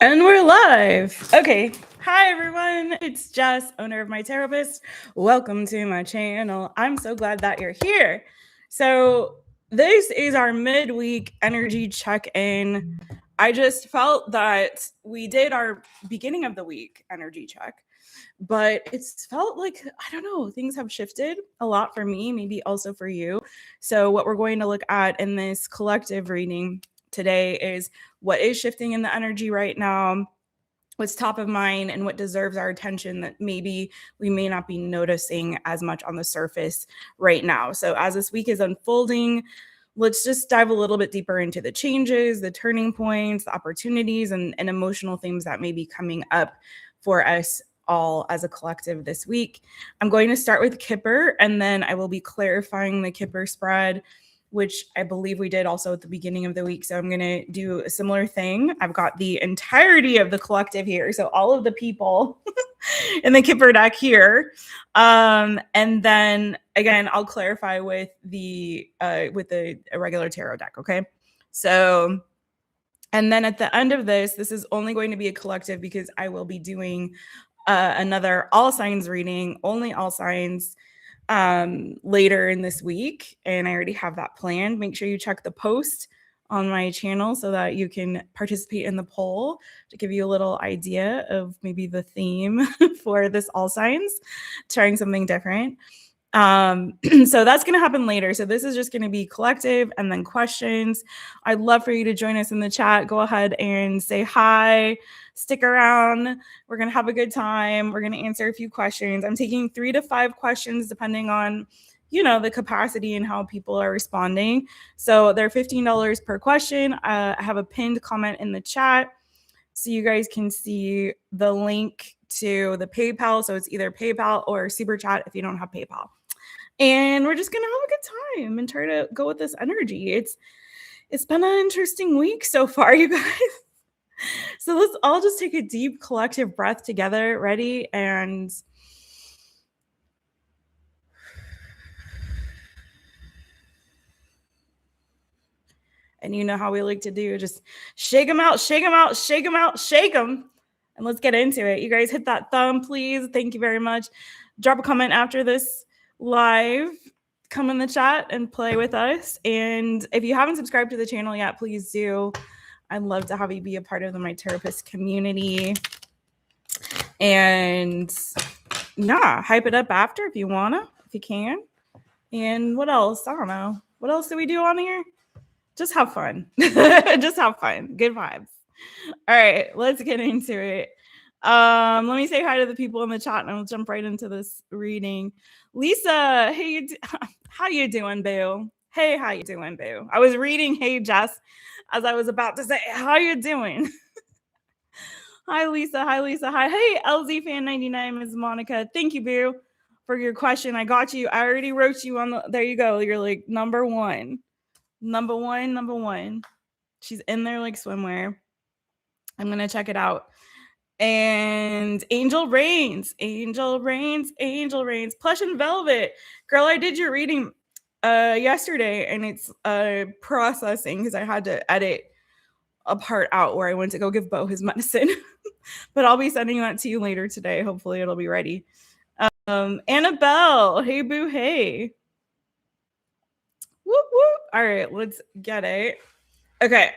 And we're live. Okay. Hi, everyone. It's Jess, owner of my Taropist. Welcome to my channel. I'm so glad that you're here. So, this is our midweek energy check-in. I just felt that we did our beginning of the week energy check, but it's felt like, I don't know, things have shifted a lot for me, maybe also for you. So, what we're going to look at in this collective reading today is what is shifting in the energy right now, what's top of mind, and what deserves our attention that maybe we may not be noticing as much on the surface right now. So as this week is unfolding, let's just dive a little bit deeper into the changes, the turning points, the opportunities, and emotional themes that may be coming up for us all as a collective this week. I'm going to start with Kipper, and then I will be clarifying the Kipper spread, which I believe we did also at the beginning of the week. So I'm going to do a similar thing. I've got the entirety of the collective here. So all of the people in the Kipper deck here. And then again, I'll clarify with the regular tarot deck. Okay. So, and then at the end of this is only going to be a collective because I will be doing another all signs reading, only all signs, later in this week, and I already have that planned. Make sure you check the post on my channel so that you can participate in the poll to give you a little idea of maybe the theme for this all signs, trying something different. So that's going to happen later. So this is just going to be collective and then questions. I'd love for you to join us in the chat. Go ahead and say hi, stick around. We're going to have a good time. We're going to answer a few questions. I'm taking 3 to 5 questions depending on, the capacity and how people are responding. So they're $15 per question. I have a pinned comment in the chat so you guys can see the link to the PayPal. So it's either PayPal or Super Chat if you don't have PayPal. And we're just going to have a good time and try to go with this energy. It's been an interesting week so far, you guys. So let's all just take a deep collective breath together. Ready? And you know how we like to do, just shake them out, shake them out, shake them out, shake them. And let's get into it. You guys hit that thumb, please. Thank you very much. Drop a comment after this live. Come in the chat and play with us. And if you haven't subscribed to the channel yet, please do. I'd love to have you be a part of my Taropist community. And yeah, hype it up after if you wanna, if you can. And what else? I don't know. What else do we do on here? Just have fun. Just have fun. Good vibes. All right, let's get into it. Let me say hi to the people in the chat and we'll jump right into this reading. Lisa, hey, how you doing, boo? Hey, how you doing, boo? I was reading Hey Jess as I was about to say, how you doing? Hi, Lisa. Hi, Lisa. Hi. Hey, LZ fan 99, Ms. Monica. Thank you, boo, for your question. I got you. I already wrote you on the, there you go. You're like number one. Number one. She's in there like swimwear. I'm going to check it out. And Angel Reigns, Plush and Velvet. Girl, I did your reading yesterday and it's processing because I had to edit a part out where I went to go give Bo his medicine. But I'll be sending that to you later today. Hopefully it'll be ready. Annabelle, hey boo, hey. Whoop, whoop. All right, let's get it. Okay.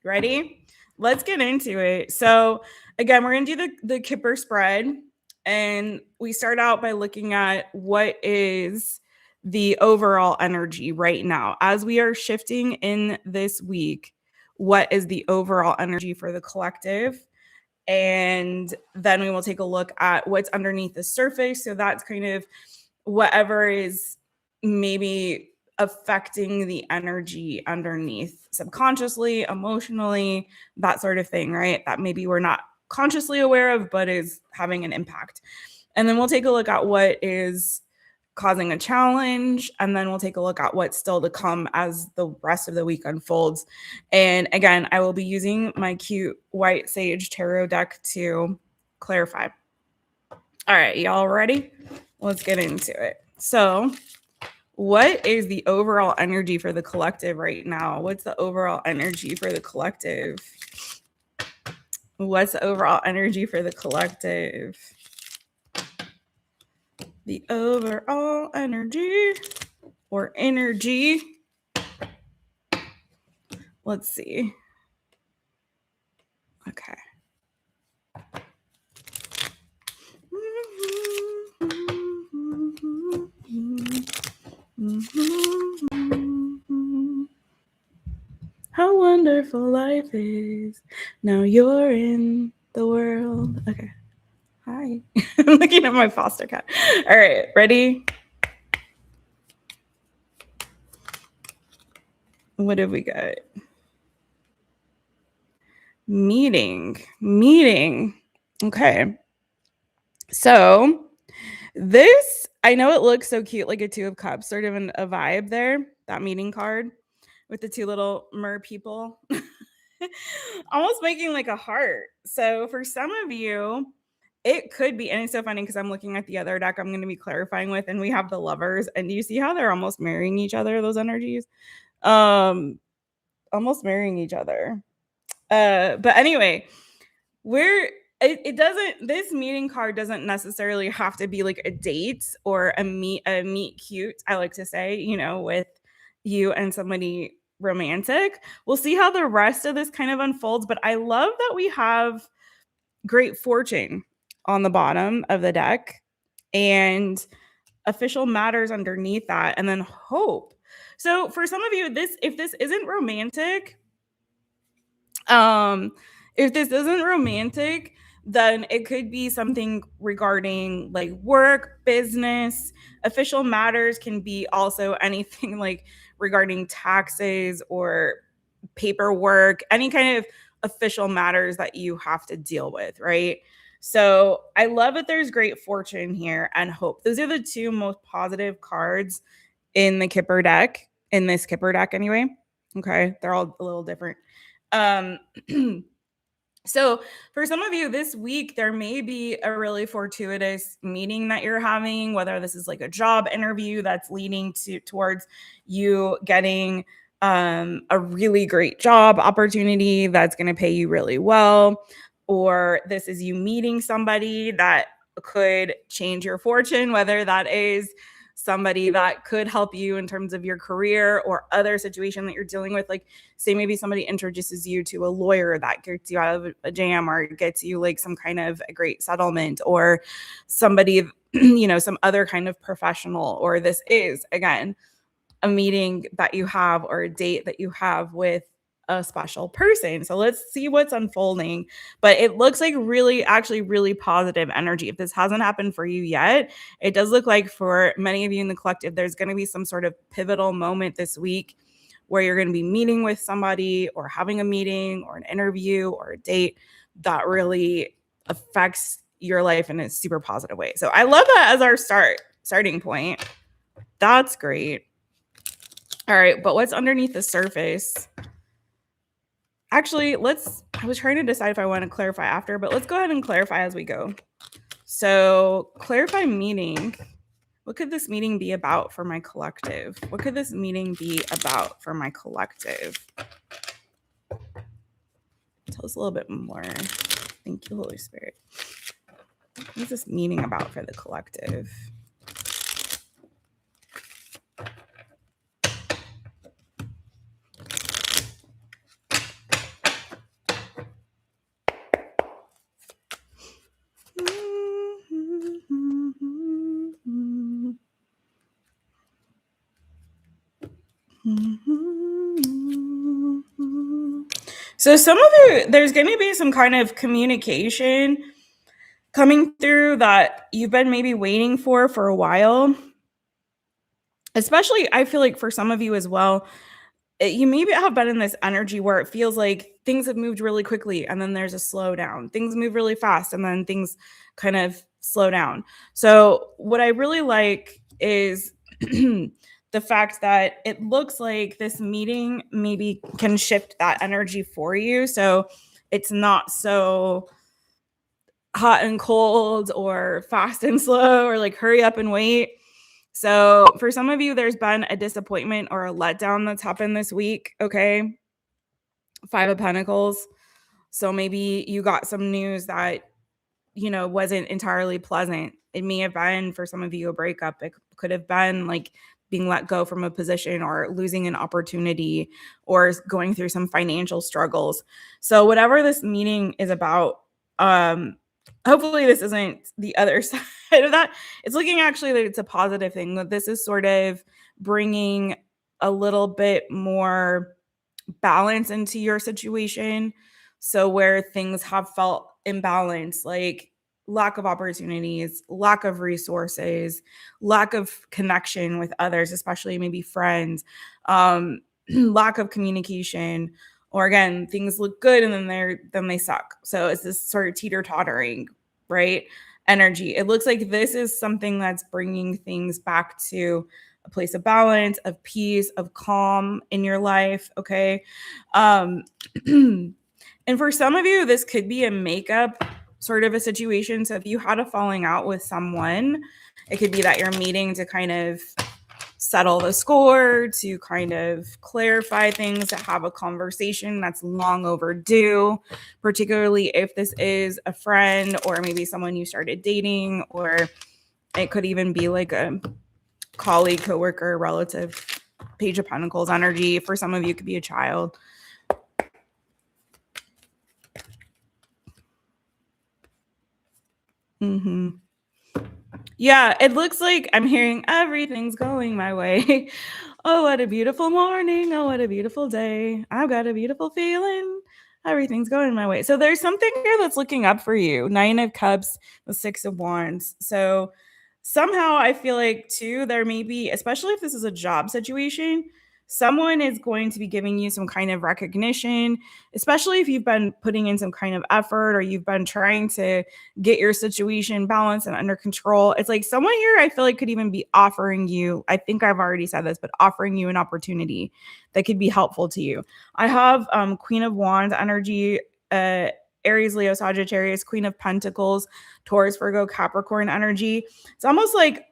Ready? Let's get into it. So again, we're going to do the Kipper spread. And we start out by looking at what is the overall energy right now. As we are shifting in this week, what is the overall energy for the collective? And then we will take a look at what's underneath the surface. So that's kind of whatever is maybe affecting the energy underneath subconsciously, emotionally, that sort of thing, right? That maybe we're not consciously aware of, but is having an impact. And then we'll take a look at what is causing a challenge. And then we'll take a look at what's still to come as the rest of the week unfolds. And again, I will be using my cute white sage tarot deck to clarify. All right, y'all ready? Let's get into it. So what is the overall energy for the collective right now? What's the overall energy for the collective? What's the overall energy for the collective? The overall energy or energy. Let's see. Okay. How wonderful life is. Now you're in the world. Okay. Hi. I'm looking at my foster cat. All right. Ready? What have we got? Meeting. Okay. So this, I know it looks so cute, like a Two of Cups, sort of a vibe there, that meeting card with the two little mer people. Almost making like a heart. So for some of you, it could be, and it's so funny because I'm looking at the other deck I'm going to be clarifying with, and we have the Lovers. And do you see how they're almost marrying each other, those energies? Almost marrying each other. But anyway, it doesn't, this meeting card doesn't necessarily have to be like a date or a meet cute, I like to say, with you and somebody romantic. We'll see how the rest of this kind of unfolds, but I love that we have great fortune on the bottom of the deck and official matters underneath that, and then hope. So for some of you, if this isn't romantic, if this isn't romantic, then it could be something regarding like work, business. Official matters can be also anything like regarding taxes or paperwork, any kind of official matters that you have to deal with, right? So I love that there's great fortune here and hope. Those are the two most positive cards in the Kipper deck, in this Kipper deck anyway. Okay, they're all a little different. Um, so for some of you this week, there may be a really fortuitous meeting that you're having, whether this is like a job interview that's leading towards you getting a really great job opportunity that's going to pay you really well, or this is you meeting somebody that could change your fortune, whether that is somebody that could help you in terms of your career or other situation that you're dealing with. Like, say maybe somebody introduces you to a lawyer that gets you out of a jam or gets you like some kind of a great settlement, or somebody, some other kind of professional, or this is, again, a meeting that you have or a date that you have with a special person. So let's see what's unfolding. But it looks like actually really positive energy. If this hasn't happened for you yet, it does look like for many of you in the collective, there's going to be some sort of pivotal moment this week where you're going to be meeting with somebody or having a meeting or an interview or a date that really affects your life in a super positive way. So I love that as our starting point. That's great. All right, but what's underneath the surface? Actually, I was trying to decide if I want to clarify after, but let's go ahead and clarify as we go. So clarify meaning. What could this meeting be about for my collective? What could this meeting be about for my collective? Tell us a little bit more. Thank you, Holy Spirit. What is this meeting about for the collective? So some of you, there's going to be some kind of communication coming through that you've been maybe waiting for a while. Especially, I feel like for some of you as well, you maybe have been in this energy where it feels like things have moved really quickly and then there's a slowdown. Things move really fast and then things kind of slow down. So what I really like is the fact that it looks like this meeting maybe can shift that energy for you. So it's not so hot and cold or fast and slow or like hurry up and wait. So for some of you, there's been a disappointment or a letdown that's happened this week. Okay. 5 of Pentacles. So maybe you got some news that, wasn't entirely pleasant. It may have been, for some of you, a breakup. It could have been like being let go from a position or losing an opportunity or going through some financial struggles. So whatever this meeting is about, hopefully this isn't the other side of that. It's looking actually that it's a positive thing, that this is sort of bringing a little bit more balance into your situation. So where things have felt imbalanced, like lack of opportunities, lack of resources, lack of connection with others, especially maybe friends, lack of communication, or again, things look good and then they suck. So it's this sort of teeter-tottering, right? Energy. It looks like this is something that's bringing things back to a place of balance, of peace, of calm in your life. Okay. And for some of you, this could be a makeup sort of a situation. So if you had a falling out with someone, it could be that you're meeting to kind of settle the score, to kind of clarify things, to have a conversation that's long overdue, particularly if this is a friend or maybe someone you started dating, or it could even be like a colleague, coworker, relative. Page of Pentacles energy. For some of you, it could be a child. Yeah, it looks like I'm hearing everything's going my way. Oh, what a beautiful morning. Oh, what a beautiful day. I've got a beautiful feeling. Everything's going my way. So there's something here that's looking up for you. 9 of Cups, the 6 of Wands. So somehow I feel like, too, there may be, especially if this is a job situation, someone is going to be giving you some kind of recognition, especially if you've been putting in some kind of effort or you've been trying to get your situation balanced and under control. It's like someone here, I feel like, could even be offering you, I think I've already said this, but offering you an opportunity that could be helpful to you. I have Queen of Wands energy, Aries, Leo, Sagittarius, Queen of Pentacles, Taurus, Virgo, Capricorn energy. It's almost like,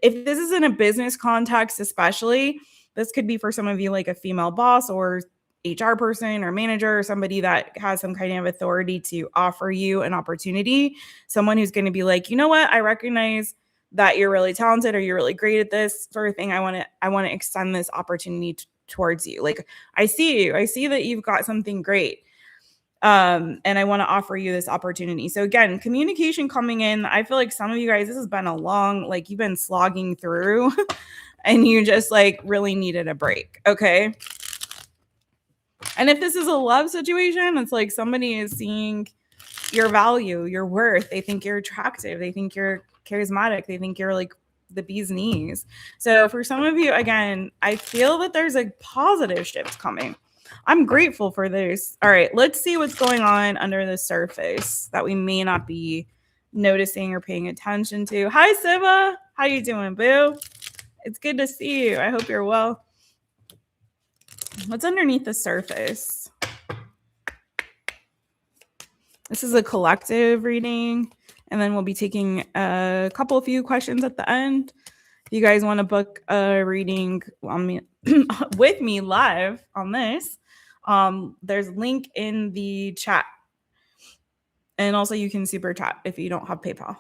if this is in a business context, especially, this could be for some of you like a female boss or HR person or manager or somebody that has some kind of authority to offer you an opportunity. Someone who's going to be like, you know what, I recognize that you're really talented or you're really great at this sort of thing. I want to extend this opportunity towards you. Like, I see you. I see that you've got something great. And I want to offer you this opportunity. So again, communication coming in. I feel like some of you guys, this has been a long, like, you've been slogging through and you just like really needed a break. Okay. And if this is a love situation, it's like somebody is seeing your value, your worth. They think you're attractive. They think you're charismatic. They think you're like the bee's knees. So for some of you, again, I feel that there's a positive shift coming. I'm grateful for this. All right, let's see what's going on under the surface that we may not be noticing or paying attention to. Hi, Siva. How you doing, boo? It's good to see you. I hope you're well. What's underneath the surface? This is a collective reading, and then we'll be taking a few questions at the end. If you guys want to book a reading on me with me live on this, there's a link in the chat. And also you can super chat if you don't have PayPal.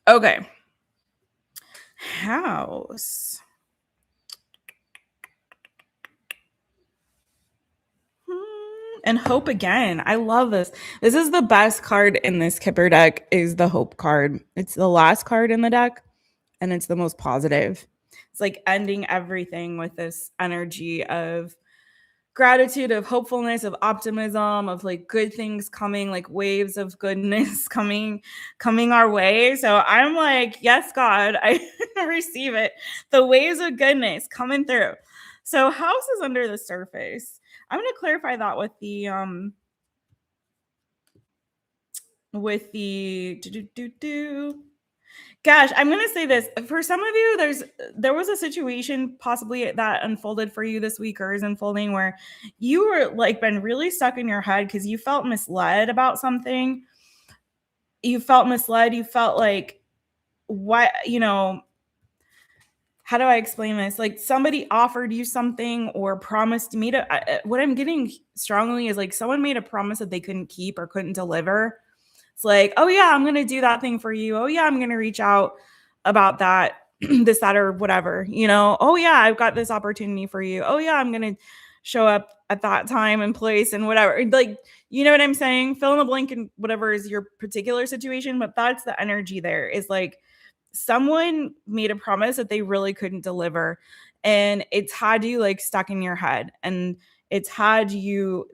Okay. House. And hope again. I love this. This is the best card in this Kipper deck, is the hope card. It's the last card in the deck, and it's the most positive. It's like ending everything with this energy of gratitude, of hopefulness, of optimism, of like good things coming, like waves of goodness coming our way. So I'm like, yes, God, I receive it. The waves of goodness coming through. So house is under the surface. I'm going to clarify that with the gosh, I'm going to say this. For some of you, there was a situation possibly that unfolded for you this week or is unfolding where you were like been really stuck in your head because you felt misled about something. You felt misled. You felt like, what, how do I explain this? Like somebody offered you something or promised me to, what I'm getting strongly is like someone made a promise that they couldn't keep or couldn't deliver. It's like, oh yeah, I'm going to do that thing for you. Oh yeah, I'm going to reach out about that, this, that, or whatever, you know? Oh yeah, I've got this opportunity for you. Oh yeah, I'm going to show up at that time and place and whatever. Like, you know what I'm saying? Fill in the blank and whatever is your particular situation, but that's the energy there is like, someone made a promise that they really couldn't deliver, and it's had you like stuck in your head, and it's had you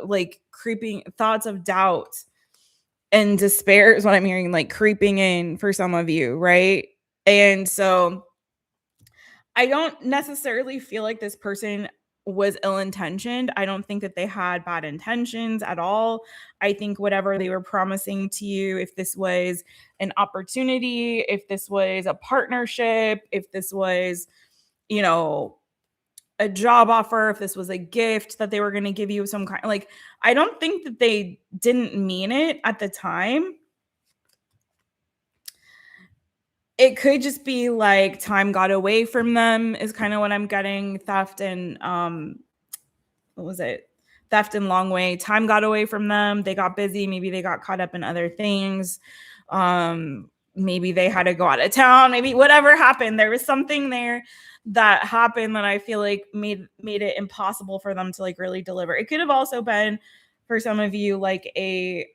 like creeping thoughts of doubt and despair is what I'm hearing, like creeping in for some of you, right? And so I don't necessarily feel like this person was ill-intentioned. I don't think that they had bad intentions at all. I think whatever they were promising to you, if this was an opportunity, if this was a partnership, if this was, you know, a job offer, if this was a gift that they were going to give you some kind, like, I don't think that they didn't mean it at the time. It could just be like time got away from them is kind of what I'm getting. Theft and what was it? Theft and long way. Time got away from them. They got busy. Maybe they got caught up in other things. Maybe they had to go out of town. Maybe whatever happened, there was something there that happened that I feel like made it impossible for them to like really deliver. It could have also been for some of you like a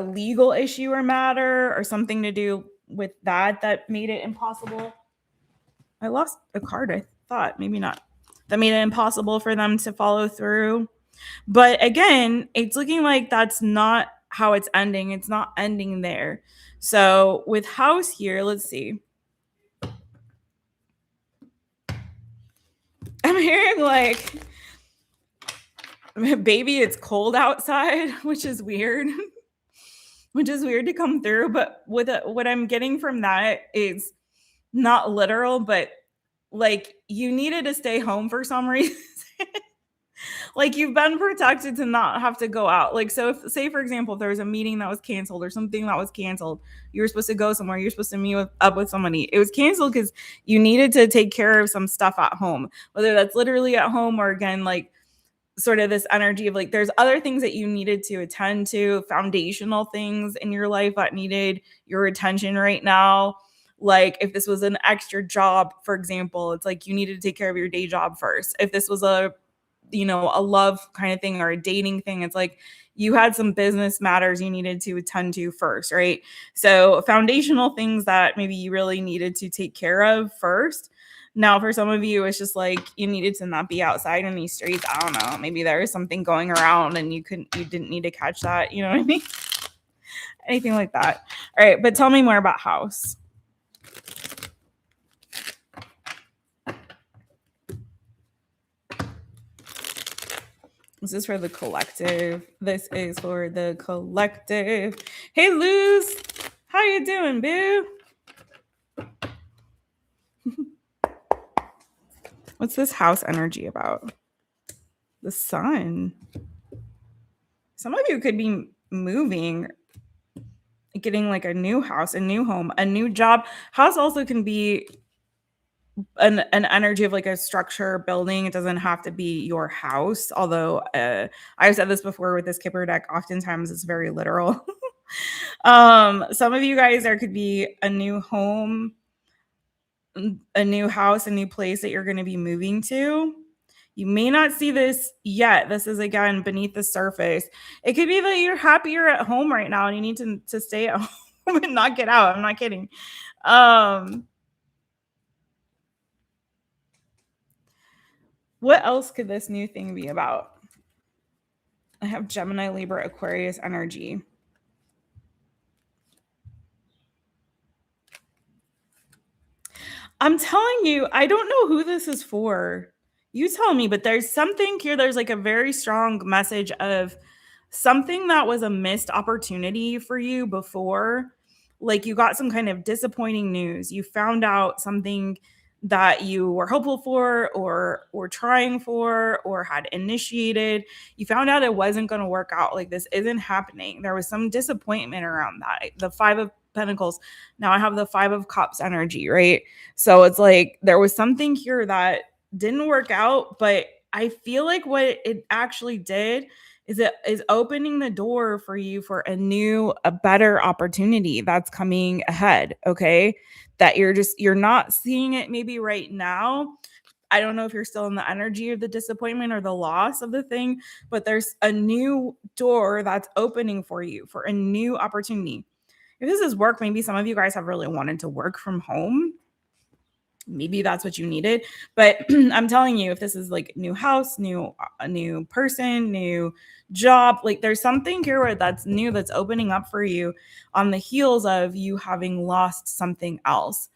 legal issue or matter or something to do with that made it impossible. I lost a card, I thought. Maybe not. That made it impossible for them to follow through. But again, it's looking like that's not how it's ending. It's not ending there. So with house here, let's see. I'm hearing like, baby, it's cold outside, which is weird. Which is weird to come through. But what I'm getting from that is not literal, but like you needed to stay home for some reason. Like you've been protected to not have to go out. Like, so if, say for example, if there was a meeting that was canceled or something that was canceled, you were supposed to go somewhere, you're supposed to meet up with somebody. It was canceled because you needed to take care of some stuff at home, whether that's literally at home or again, like sort of this energy of like, there's other things that you needed to attend to, foundational things in your life that needed your attention right now. Like if this was an extra job, for example, it's like you needed to take care of your day job first. If this was a, you know, a love kind of thing or a dating thing, it's like you had some business matters you needed to attend to first, right? So foundational things that maybe you really needed to take care of first. Now, for some of you, it's just like you needed to not be outside in these streets. I don't know. Maybe there was something going around and you didn't need to catch that. You know what I mean? Anything like that. All right. But tell me more about house. This is for the collective. This is for the collective. Hey, Luz. How you doing, boo? What's this house energy about? The sun. Some of you could be moving, getting like a new house, a new home, a new job. House also can be an energy of like a structure building. It doesn't have to be your house. Although I've said this before with this Kipper deck, oftentimes it's very literal. Some of you guys, there could be a new home, a new house, a new place that you're going to be moving to. You may not see this yet. This is again beneath the surface. It could be that you're happier at home right now and you need to stay at home and not get out. I'm not kidding. What else could this new thing be about? I have Gemini, Libra, Aquarius energy. I'm telling you, I don't know who this is for. You tell me, but there's something here. There's like a very strong message of something that was a missed opportunity for you before. Like you got some kind of disappointing news. You found out something that you were hopeful for or trying for or had initiated. You found out it wasn't going to work out. Like this isn't happening. There was some disappointment around that. The 5 of Pentacles. Now I have the Five of Cups energy, right? So it's like there was something here that didn't work out, but I feel like what it actually did is it is opening the door for you for a better opportunity that's coming ahead. Okay. That you're not seeing it maybe right now. I don't know if you're still in the energy of the disappointment or the loss of the thing, but there's a new door that's opening for you for a new opportunity. If this is work, maybe some of you guys have really wanted to work from home. Maybe that's what you needed. But I'm telling you, if this is like new house, a new person, new job, like there's something here where that's new that's opening up for you on the heels of you having lost something else.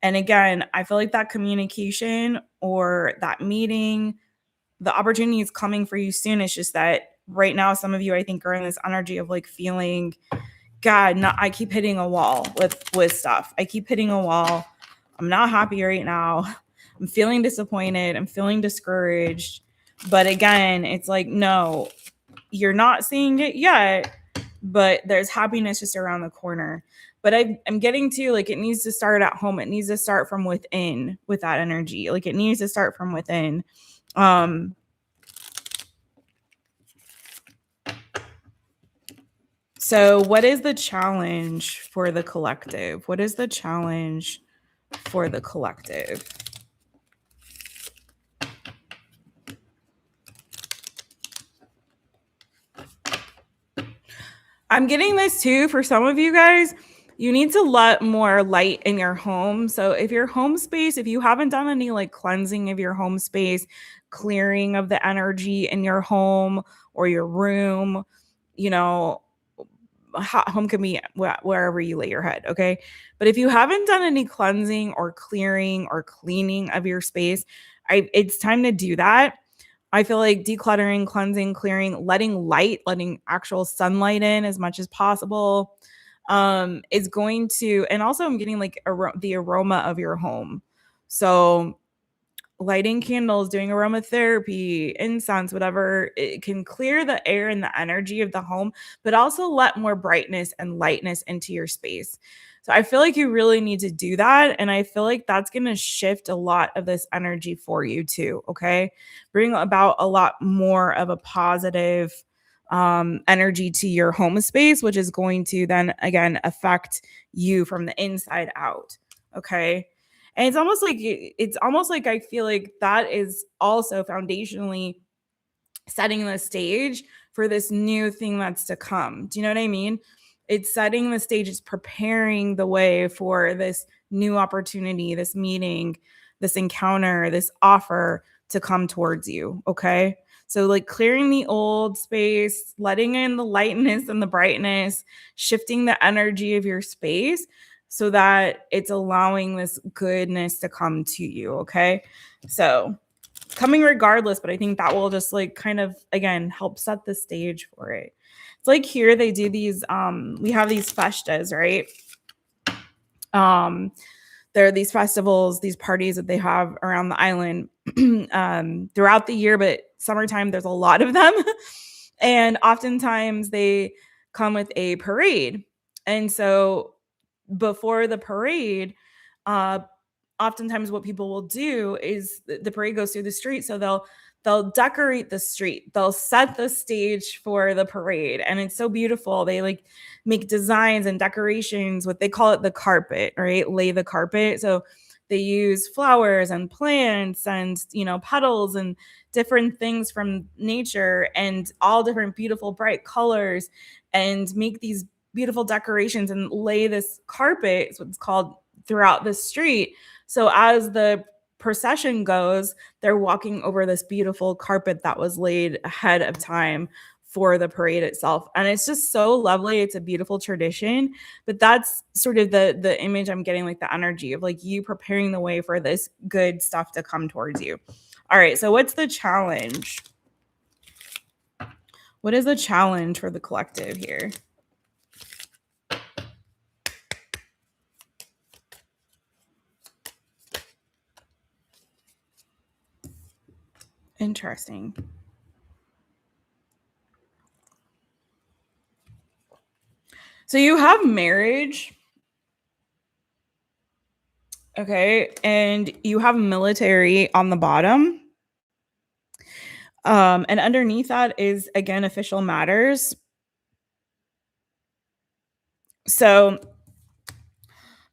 And again, I feel like that communication or that meeting, the opportunity is coming for you soon. It's just that right now, some of you, I think, are in this energy of like feeling, God, I keep hitting a wall with stuff. I keep hitting a wall. I'm not happy right now. I'm feeling disappointed. I'm feeling discouraged. But again, it's like, no, you're not seeing it yet, but there's happiness just around the corner. But I'm getting to like, it needs to start at home. It needs to start from within with that energy. Like it needs to start from within. So what is the challenge for the collective? What is the challenge for the collective? I'm getting this too for some of you guys. You need to let more light in your home. So if your home space, if you haven't done any like cleansing of your home space, clearing of the energy in your home or your room, you know, home can be wherever you lay your head, okay? But if you haven't done any cleansing or clearing or cleaning of your space, it's time to do that. I feel like decluttering, cleansing, clearing, letting actual sunlight in as much as possible is going to, and also I'm getting like the aroma of your home. So lighting candles, doing aromatherapy, incense, whatever, it can clear the air and the energy of the home, but also let more brightness and lightness into your space. So I feel like you really need to do that. And I feel like that's going to shift a lot of this energy for you too. Okay. Bring about a lot more of a positive energy to your home space, which is going to then again affect you from the inside out. Okay. And it's almost like I feel like that is also foundationally setting the stage for this new thing that's to come. Do you know what I mean? It's setting the stage, it's preparing the way for this new opportunity, this meeting, this encounter, this offer to come towards you. Okay. So, like clearing the old space, letting in the lightness and the brightness, shifting the energy of your space so that it's allowing this goodness to come to you. Okay. So, coming regardless, but I think that will just like kind of again help set the stage for it. It's like here they do these we have these festas, right? There are these festivals, these parties that they have around the island throughout the year, but summertime there's a lot of them. And oftentimes they come with a parade. And so before the parade, uh oftentimes what people will do is the parade goes through the street, so they'll decorate the street, they'll set the stage for the parade, and it's so beautiful. They like make designs and decorations, what they call it the carpet, right? Lay the carpet. So they use flowers and plants and petals and different things from nature and all different beautiful bright colors, and make these beautiful decorations and lay this carpet, is what it's called, throughout the street. So as the procession goes, they're walking over this beautiful carpet that was laid ahead of time for the parade itself. And it's just so lovely. It's a beautiful tradition. But that's sort of the image I'm getting, like the energy of like you preparing the way for this good stuff to come towards you. All right. So what's the challenge? What is the challenge for the collective here? Interesting. So you have marriage, Okay. And you have military on the bottom. And underneath that is, again, official matters. So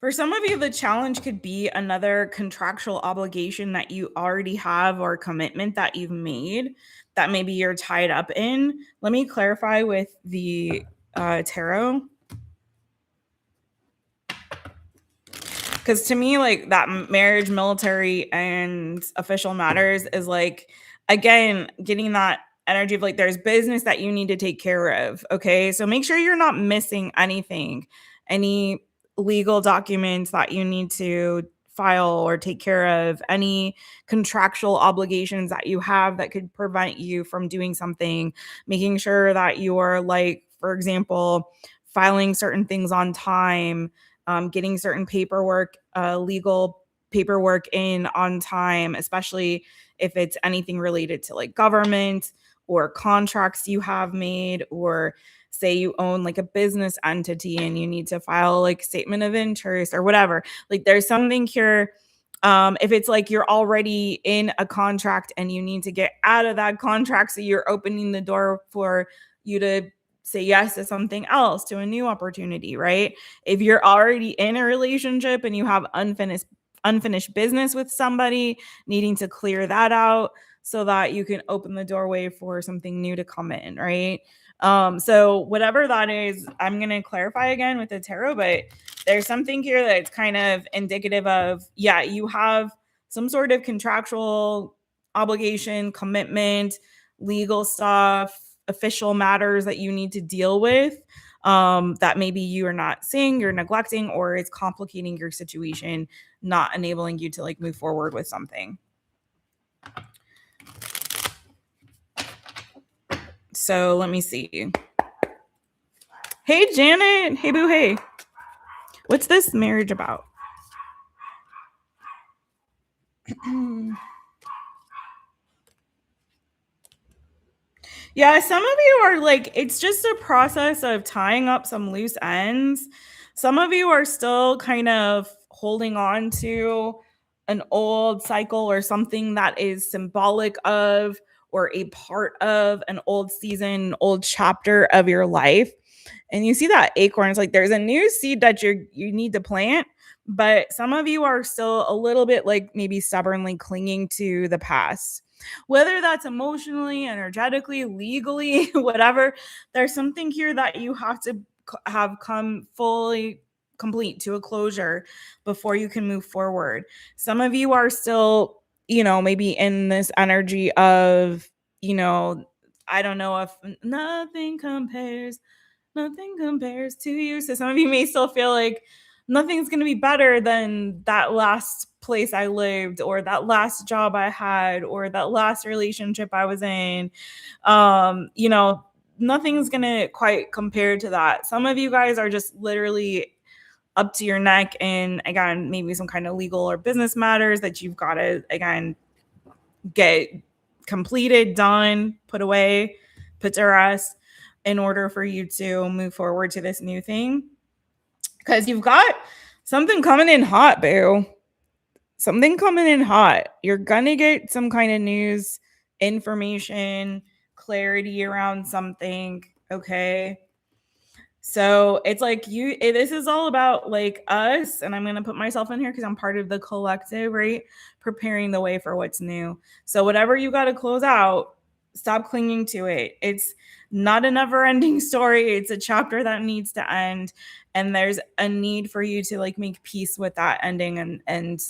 for some of you, the challenge could be another contractual obligation that you already have or commitment that you've made that maybe you're tied up in. Let me clarify with the tarot. Because to me, like that marriage, military, and official matters is like, again, getting that energy of like there's business that you need to take care of. Okay. So make sure you're not missing anything, any legal documents that you need to file or take care of, any contractual obligations that you have that could prevent you from doing something, making sure that you're like, for example, filing certain things on time, getting certain paperwork, legal paperwork in on time, especially if it's anything related to like government or contracts you have made, or say you own like a business entity and you need to file like statement of interest or whatever. Like there's something here. If it's like you're already in a contract and you need to get out of that contract, so you're opening the door for you to say yes to something else, to a new opportunity, right? If you're already in a relationship and you have unfinished business with somebody, needing to clear that out so that you can open the doorway for something new to come in, right? So whatever that is, I'm going to clarify again with the tarot, but there's something here that's kind of indicative of, yeah, you have some sort of contractual obligation, commitment, legal stuff, official matters that you need to deal with, that maybe you are not seeing, you're neglecting, or it's complicating your situation, not enabling you to like move forward with something. So let me see. Hey, Janet. Hey, boo. Hey. What's this marriage about? Yeah, some of you are like, it's just a process of tying up some loose ends. Some of you are still kind of holding on to an old cycle or something that is symbolic of or a part of an old season, old chapter of your life. And you see that acorn, it's like there's a new seed that you need to plant, but some of you are still a little bit like maybe stubbornly clinging to the past, whether that's emotionally, energetically, legally, whatever. There's something here that you have to have come fully complete to a closure before you can move forward. Some of you are still, maybe in this energy of, I don't know, if nothing compares to you. So some of you may still feel like nothing's going to be better than that last place I lived, or that last job I had, or that last relationship I was in. Nothing's going to quite compare to that. Some of you guys are just literally up to your neck in, again, maybe some kind of legal or business matters that you've got to, again, get completed, done, put away, put to rest, in order for you to move forward to this new thing. Because you've got something coming in hot, boo. Something coming in hot. You're going to get some kind of news, information, clarity around something. Okay. So it's like this is all about like us, and I'm going to put myself in here because I'm part of the collective, right? Preparing the way for what's new. So whatever you got to close out, stop clinging to it. It's not a never ending story. It's a chapter that needs to end. And there's a need for you to like make peace with that ending and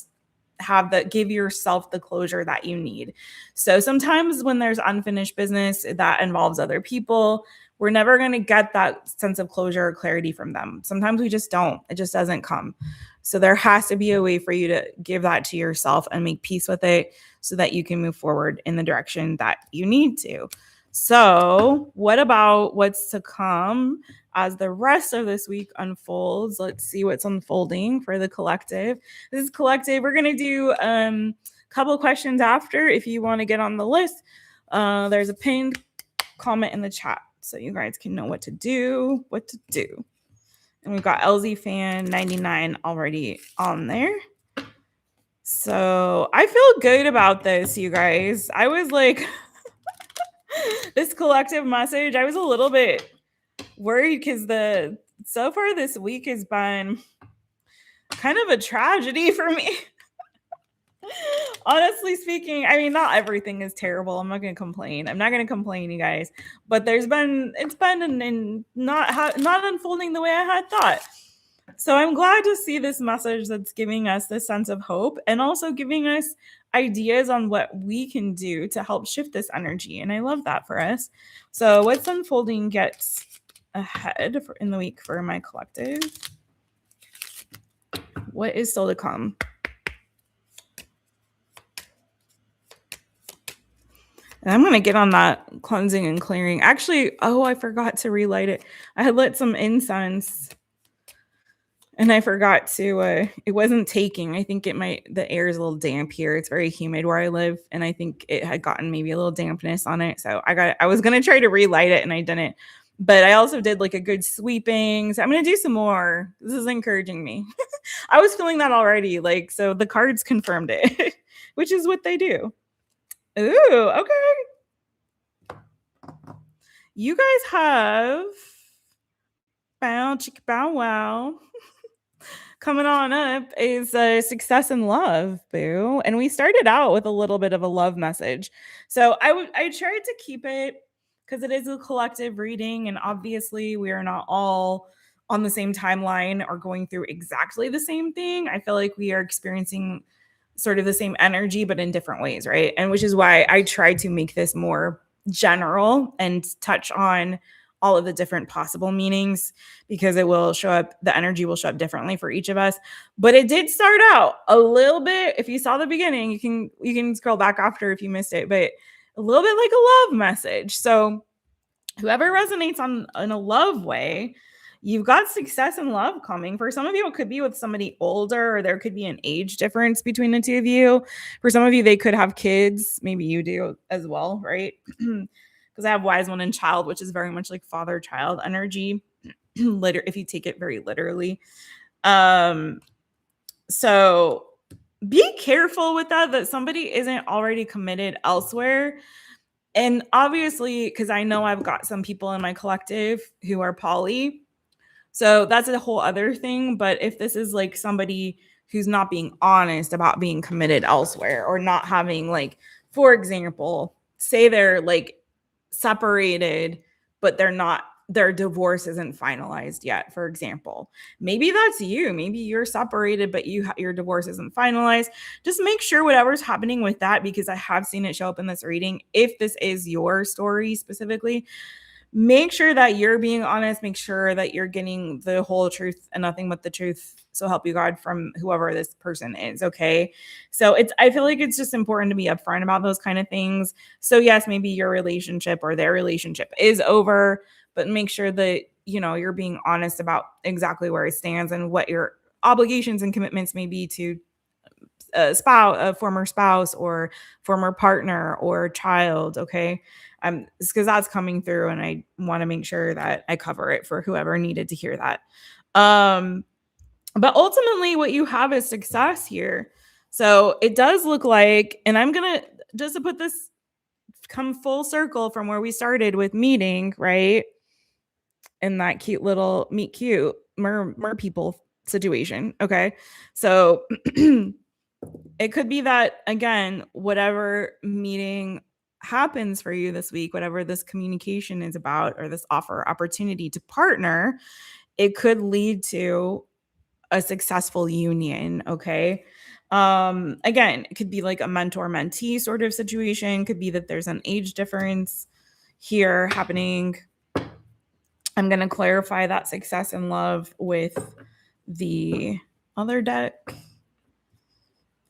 give yourself the closure that you need. So sometimes when there's unfinished business that involves other people, we're never going to get that sense of closure or clarity from them. Sometimes we just don't. It just doesn't come. So there has to be a way for you to give that to yourself and make peace with it so that you can move forward in the direction that you need to. So what about what's to come as the rest of this week unfolds? Let's see what's unfolding for the collective. This is collective. We're going to do a couple of questions after. If you want to get on the list, there's a pinned comment in the chat so you guys can know what to do. And we've got LZ Fan 99 already on there. So I feel good about this, you guys. I was like, this collective message, I was a little bit worried because so far this week has been kind of a tragedy for me. Honestly speaking, I mean, not everything is terrible. I'm not going to complain. I'm not going to complain, you guys. But it's been not unfolding the way I had thought. So I'm glad to see this message that's giving us this sense of hope and also giving us ideas on what we can do to help shift this energy. And I love that for us. So what's unfolding gets ahead in the week for my collective? What is still to come? And I'm going to get on that cleansing and clearing. Actually, I forgot to relight it. I had lit some incense and I forgot to, it wasn't taking. I think the air is a little damp here. It's very humid where I live. And I think it had gotten maybe a little dampness on it. So I was going to try to relight it and I didn't. But I also did like a good sweeping. So I'm going to do some more. This is encouraging me. I was feeling that already. So the cards confirmed it, which is what they do. Ooh, okay. You guys have bow, chicka, bow, wow. Coming on up is success and love, boo. And we started out with a little bit of a love message. So I tried to keep it because it is a collective reading. And obviously we are not all on the same timeline or going through exactly the same thing. I feel like we are experiencing sort of the same energy, but in different ways, right? And which is why I tried to make this more general and touch on all of the different possible meanings, because it will show up, the energy will show up differently for each of us. But it did start out a little bit, if you saw the beginning, you can scroll back after if you missed it, but a little bit like a love message. So whoever resonates in a love way, you've got success and love coming. For some of you, it could be with somebody older, or there could be an age difference between the two of you. For some of you, they could have kids. Maybe you do as well, right? Because I have wise one and child, which is very much like father-child energy, if you take it very literally. So be careful with that somebody isn't already committed elsewhere. And obviously, because I know I've got some people in my collective who are poly, so that's a whole other thing. But if this is like somebody who's not being honest about being committed elsewhere, or not having, like, for example, say they're like separated, but their divorce isn't finalized yet, for example. Maybe that's you. Maybe you're separated, but your divorce isn't finalized. Just make sure whatever's happening with that, because I have seen it show up in this reading. If this is your story specifically, make sure that you're being honest. Make sure that you're getting the whole truth and nothing but the truth, so help you God, from whoever this person is. Okay. So I feel like it's just important to be upfront about those kind of things. So yes, maybe your relationship or their relationship is over, but make sure that, you're being honest about exactly where it stands and what your obligations and commitments may be to a former spouse or former partner or child. Okay. Because that's coming through, and I want to make sure that I cover it for whoever needed to hear that. But ultimately what you have is success here. So it does look like, and I'm going to, just to put this, come full circle from where we started with meeting, right? In that cute little meet cute mer people situation. Okay. So it could be that, again, whatever meeting happens for you this week, whatever this communication is about, or this opportunity to partner, it could lead to a successful union. Okay. Again, it could be like a mentor-mentee sort of situation. Could be that there's an age difference here happening. I'm going to clarify that success and love with the other deck.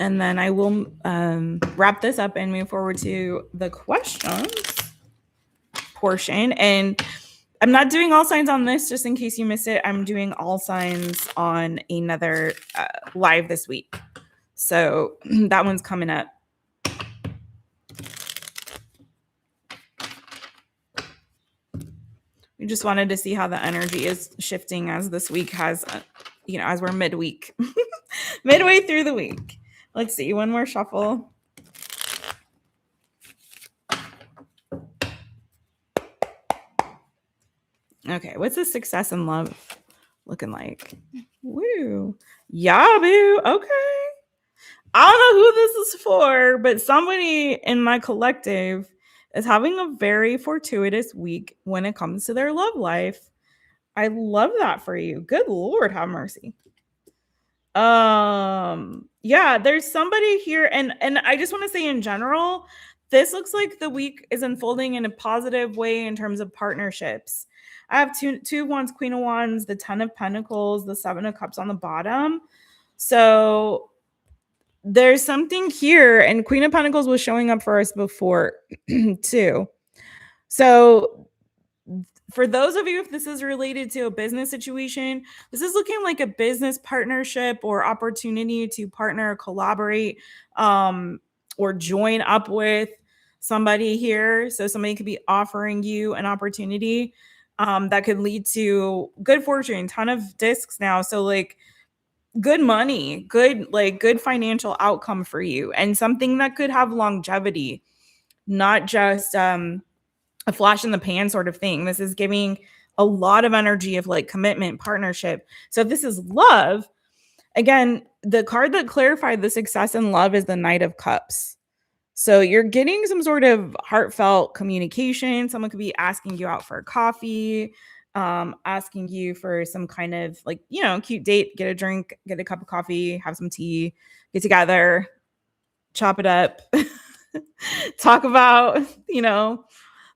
And then I will wrap this up and move forward to the questions portion. And I'm not doing all signs on this, just in case you missed it. I'm doing all signs on another live this week. So that one's coming up. We just wanted to see how the energy is shifting as this week has, as we're midweek, midway through the week. Let's see, one more shuffle. Okay, what's the success in love looking like? Woo. Yeah, boo. Okay. I don't know who this is for, but somebody in my collective is having a very fortuitous week when it comes to their love life. I love that for you. Good Lord, have mercy. Yeah, there's somebody here, and I just want to say in general, this looks like the week is unfolding in a positive way in terms of partnerships. I have two wands, Queen of Wands, the 10 of Pentacles, the 7 of Cups on the bottom. So there's something here, and Queen of Pentacles was showing up for us before too. So for those of you, if this is related to a business situation, this is looking like a business partnership or opportunity to partner, collaborate, or join up with somebody here. So somebody could be offering you an opportunity that could lead to good fortune, ton of discs now. So like good money, good financial outcome for you, and something that could have longevity, not just a flash in the pan sort of thing. This is giving a lot of energy of like commitment, partnership. So if this is love, again, the card that clarified the success in love is the Knight of Cups. So you're getting some sort of heartfelt communication. Someone could be asking you out for a coffee, asking you for some kind of like, cute date, get a drink, get a cup of coffee, have some tea, get together, chop it up, talk about,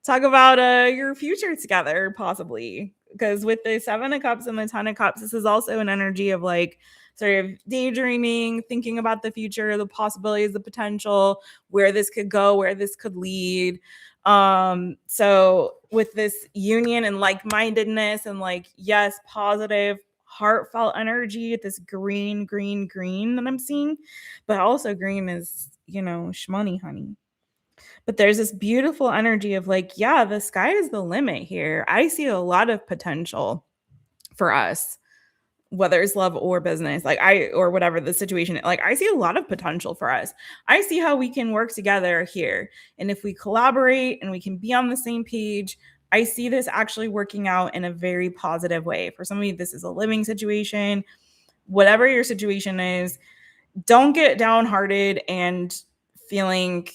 your future together, possibly. Because with the 7 of Cups and the 10 of Cups, this is also an energy of like sort of daydreaming, thinking about the future, the possibilities, the potential, where this could go, where this could lead. So with this union and like-mindedness and like, yes, positive, heartfelt energy, this green that I'm seeing, but also green is, shmoney, honey. But there's this beautiful energy of like, yeah, the sky is the limit here. I see a lot of potential for us, whether it's love or business, or whatever the situation, like I see a lot of potential for us. I see how we can work together here. And if we collaborate and we can be on the same page, I see this actually working out in a very positive way. For some of you, this is a living situation. Whatever your situation is, don't get downhearted and feeling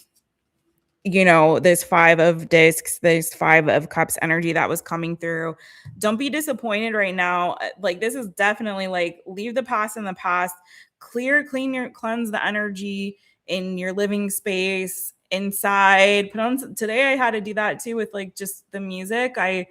this 5 of discs, this 5 of cups energy that was coming through. Don't be disappointed right now. Like this is definitely like leave the past in the past, cleanse the energy in your living space, inside. Today I had to do that too with like just the music. I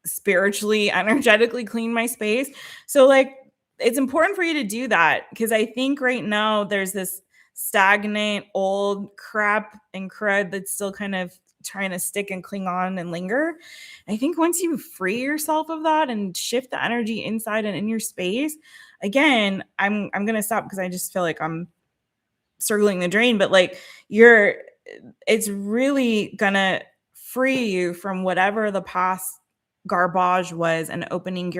spiritually, energetically clean my space. So like it's important for you to do that, because I think right now there's this stagnant old crap and crud that's still kind of trying to stick and cling on and linger. I think once you free yourself of that and shift the energy inside and in your space, again, I'm gonna stop because I just feel like I'm circling the drain, but like it's really gonna free you from whatever the past garbage was, and opening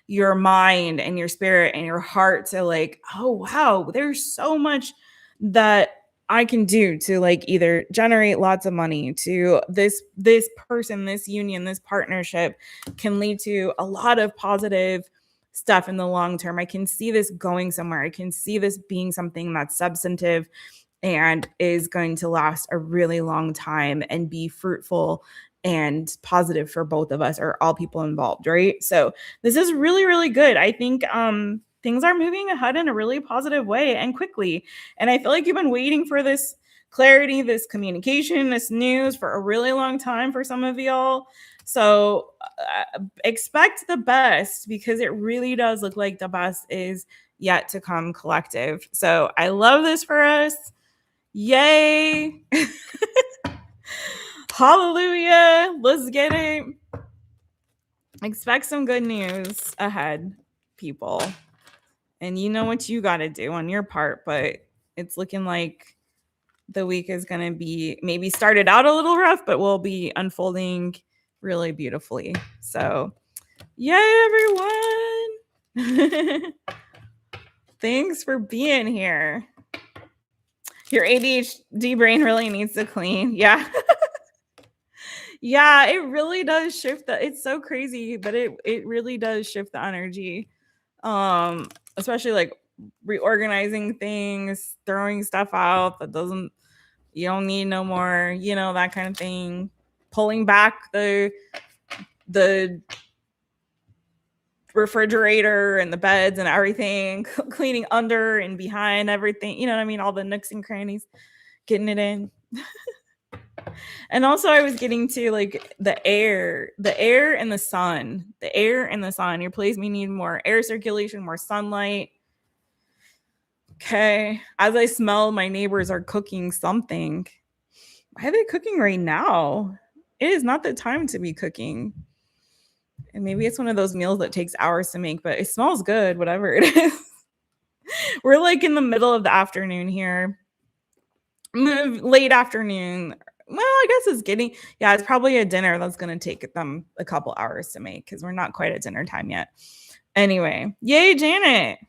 your mind and your spirit and your heart to like, oh wow, there's so much that I can do to like either generate lots of money, to this person, this union, this partnership can lead to a lot of positive stuff in the long term. I can see this going somewhere. I can see this being something that's substantive and is going to last a really long time and be fruitful and positive for both of us, or all people involved, right? So this is really, really good. I think things are moving ahead in a really positive way and quickly. And I feel like you've been waiting for this clarity, this communication, this news for a really long time for some of y'all. So expect the best, because it really does look like the best is yet to come, collective. So I love this for us. Yay. Hallelujah. Let's get it. Expect some good news ahead, people. And you know what you got to do on your part, but it's looking like the week is going to be maybe started out a little rough, but will be unfolding really beautifully. So, yay, everyone. Thanks for being here. Your ADHD brain really needs to clean. Yeah. Yeah, it really does shift it's so crazy, but it really does shift the energy. Especially like reorganizing things, throwing stuff out that doesn't you don't need no more, that kind of thing. Pulling back the refrigerator and the beds and everything, cleaning under and behind everything, you know what I mean? All the nooks and crannies, getting it in. And also I was getting to like the air and the sun. The air and the sun. Your place may need more air circulation, more sunlight. Okay. As I smell my neighbors are cooking something. Why are they cooking right now? It is not the time to be cooking. And maybe it's one of those meals that takes hours to make, but it smells good, whatever it is. We're like in the middle of the afternoon here. Late afternoon. Well, I guess it's probably a dinner that's going to take them a couple hours to make because we're not quite at dinner time yet. Anyway, yay, Janet.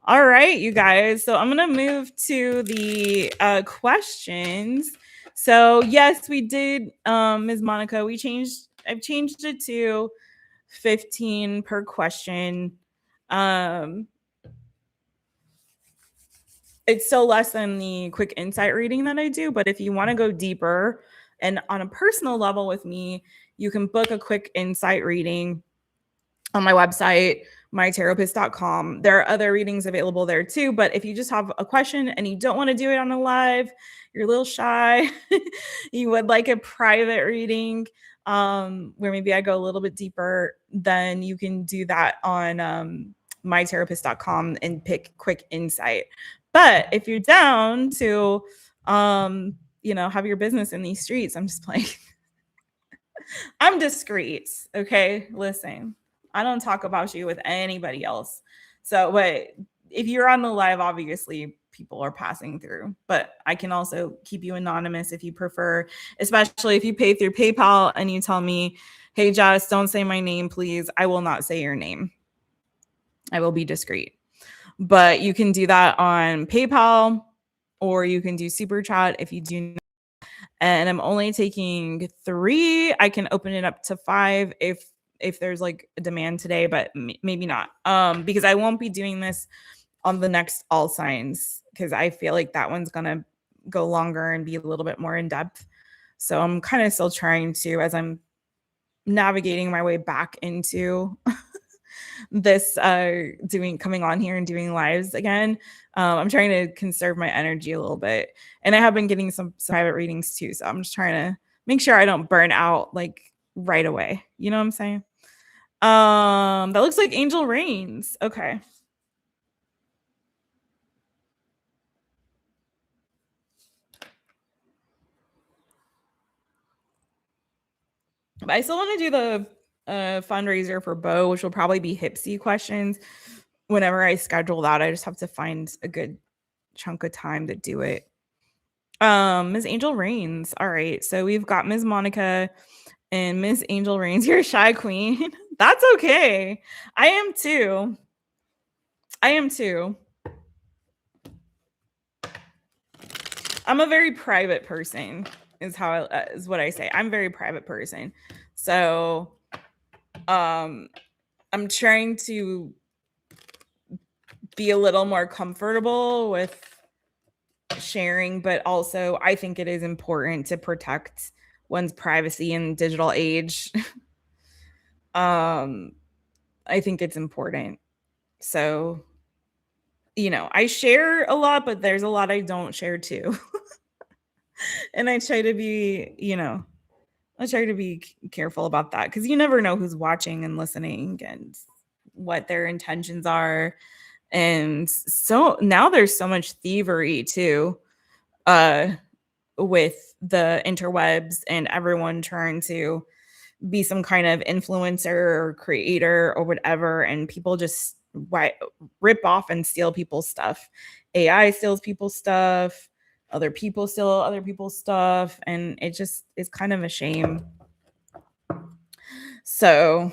All right, you guys. So I'm going to move to the questions. So yes, we did, Ms. Monica, I've changed it to 15 per question. It's still less than the quick insight reading that I do, but if you want to go deeper and on a personal level with me, you can book a quick insight reading on my website, mytaropist.com. There are other readings available there too, but if you just have a question and you don't want to do it on a live, you're a little shy, you would like a private reading where maybe I go a little bit deeper, then you can do that on mytaropist.com and pick quick insight. But if you're down to, have your business in these streets, I'm just playing. I'm discreet. Okay. Listen, I don't talk about you with anybody else. So, but if you're on the live, obviously people are passing through, but I can also keep you anonymous if you prefer, especially if you pay through PayPal and you tell me, hey, Jess, don't say my name, please. I will not say your name. I will be discreet. But you can do that on PayPal or you can do Super Chat if you do not. And I'm only taking 3. I can open it up to 5 if there's like a demand today, but maybe not. Because I won't be doing this on the next all signs because I feel like that one's gonna go longer and be a little bit more in depth. So I'm kind of still trying to, as I'm navigating my way back into this coming on here and doing lives again. I'm trying to conserve my energy a little bit, and I have been getting some private readings too, so I'm just trying to make sure I don't burn out like right away, you know what I'm saying? That looks like Angel Rains. Okay. But I still want to do the fundraiser for Bo, which will probably be Hipsy questions. Whenever I schedule that, I just have to find a good chunk of time to do it. Ms. Angel Rains. All right. So we've got Ms. Monica and Ms. Angel Rains. You're a shy queen. That's okay. I am too. I'm a very private person is what I say. I'm a very private person. So I'm trying to be a little more comfortable with sharing, but also I think it is important to protect one's privacy in digital age. I think it's important. So, I share a lot, but there's a lot I don't share too. And I try to be, careful about that because you never know who's watching and listening and what their intentions are. And so now there's so much thievery too, with the interwebs and everyone trying to be some kind of influencer or creator or whatever, and people just rip off and steal people's stuff. AI steals people's stuff, other people steal other people's stuff, and it just is kind of a shame. So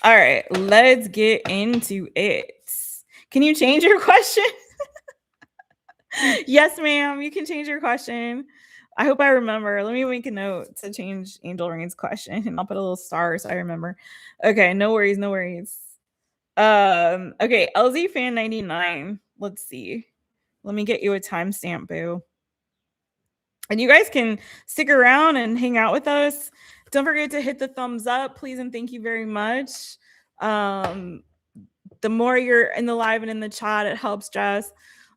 All right, let's get into it. Can you change your question? Yes, ma'am. You can change your question. I hope I remember. Let me make a note to change Angel Rain's question, and I'll put a little star so I remember. Okay, no worries, no worries. Okay, LZ fan 99. Let's see. Let me get you a timestamp, boo. And you guys can stick around and hang out with us. Don't forget to hit the thumbs up, please, and thank you very much. The more you're in the live and in the chat, it helps, Jess.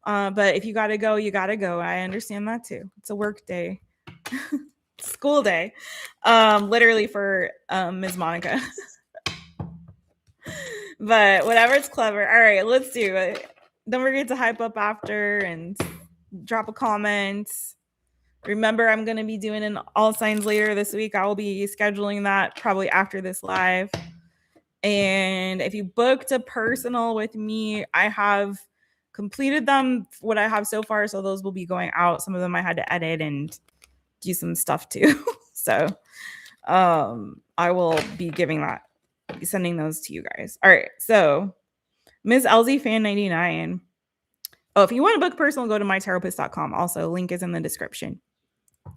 But if you gotta go, you gotta go. I understand that too. It's a work day, school day, literally for Ms. Monica. But whatever, it's clever. All right, let's do it. Don't forget to hype up after and drop a comment. Remember, I'm going to be doing an all signs later this week. I will be scheduling that probably after this live. And if you booked a personal with me, I have completed them, what I have so far. So those will be going out. Some of them I had to edit and do some stuff too. So I will be sending those to you guys. All right. So Ms. LZ fan 99. Oh, if you want to book personal, go to mytaropist.com. Also, link is in the description.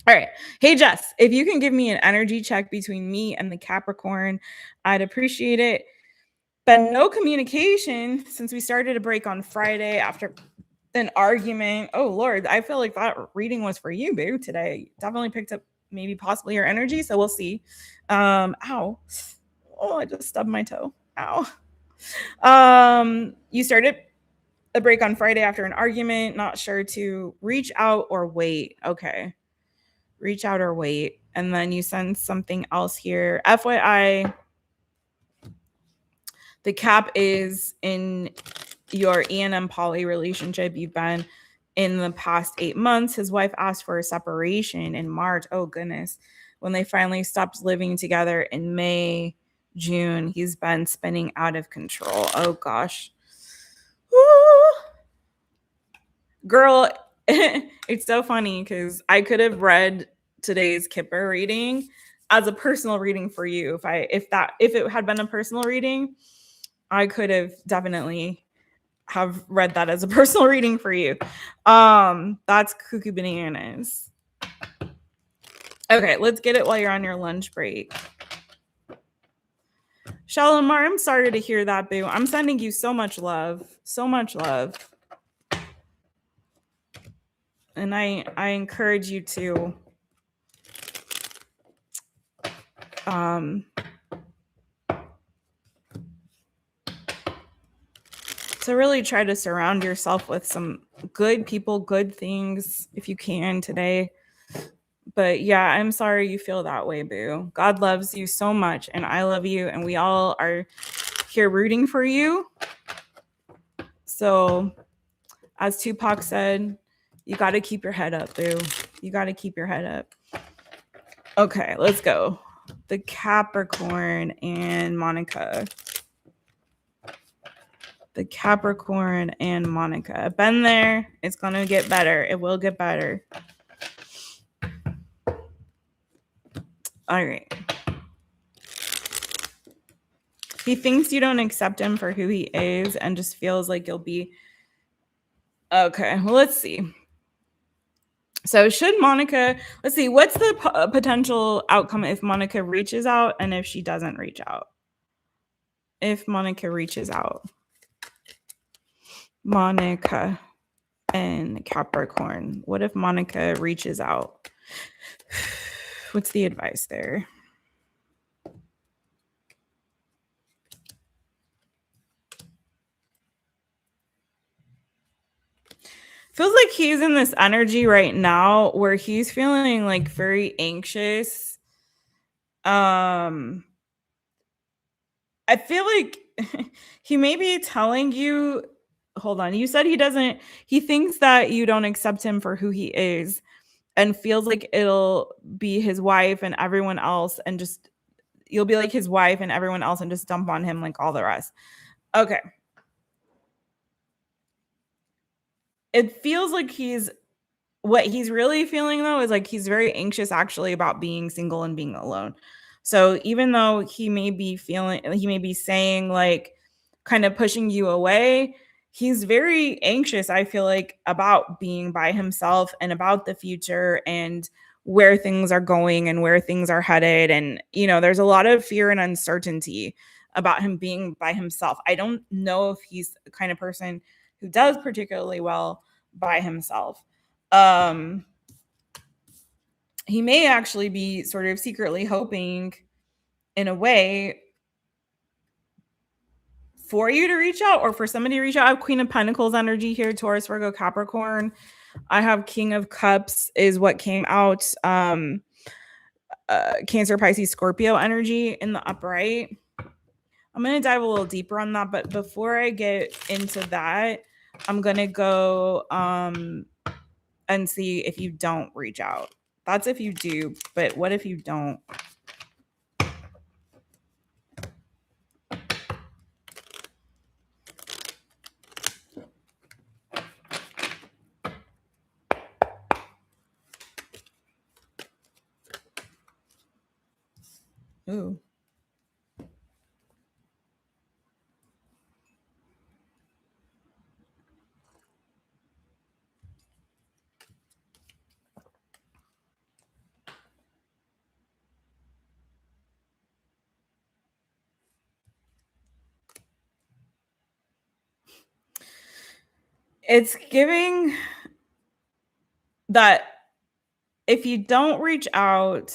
All right. Hey, Jess, if you can give me an energy check between me and the Capricorn, I'd appreciate it. But no communication since we started a break on Friday after an argument. Oh, Lord, I feel like that reading was for you, boo, today. Definitely picked up maybe possibly your energy, so we'll see. Ow. Oh, I just stubbed my toe. Ow. You started a break on Friday after an argument, not sure to reach out or wait. Okay. Reach out or wait. And then you send something else here. FYI, the Cap is in your E&M poly relationship you've been in the past 8 months. His wife asked for a separation in March. Oh, goodness. When they finally stopped living together in May, June, he's been spinning out of control. Oh, gosh. Woo. Girl, it's so funny because I could have read today's Kipper reading as a personal reading for you. If it had been a personal reading, I could have definitely have read that as a personal reading for you. That's cuckoo bananas. Okay, let's get it while you're on your lunch break. Shalimar, I'm sorry to hear that, boo. I'm sending you so much love. So much love. And I encourage you to really try to surround yourself with some good people, good things if you can today. But yeah, I'm sorry you feel that way, boo. God loves you so much, and I love you, and we all are here rooting for you. So, as Tupac said, you got to keep your head up, boo. You got to keep your head up. Okay, let's go. The Capricorn and Monica. The Capricorn and Monica. Been there. It's going to get better. It will get better. All right. He thinks you don't accept him for who he is and just feels like you'll be... Okay, well, let's see. So should Monica... Let's see. What's the potential outcome if Monica reaches out and if she doesn't reach out? If Monica reaches out. Monica and Capricorn. What if Monica reaches out? What's the advice there? Feels like he's in this energy right now where he's feeling like very anxious. I feel like he may be telling you, hold on, you said he thinks that you don't accept him for who he is and feels like it'll be his wife and everyone else and just, you'll be like his wife and everyone else and just dump on him like all the rest. Okay. It feels like what he's really feeling though is like he's very anxious actually about being single and being alone. So even though he may be saying like kind of pushing you away, he's very anxious, I feel like, about being by himself and about the future and where things are going and where things are headed. And, there's a lot of fear and uncertainty about him being by himself. I don't know if he's the kind of person who does particularly well by himself. He may actually be sort of secretly hoping, in a way, for you to reach out or for somebody to reach out. I have Queen of Pentacles energy here, Taurus, Virgo, Capricorn. I have King of Cups is what came out. Cancer, Pisces, Scorpio energy in the upright. I'm going to dive a little deeper on that, but before I get into that, I'm going to go and see if you don't reach out. That's if you do, but what if you don't? Ooh. It's giving that if you don't reach out,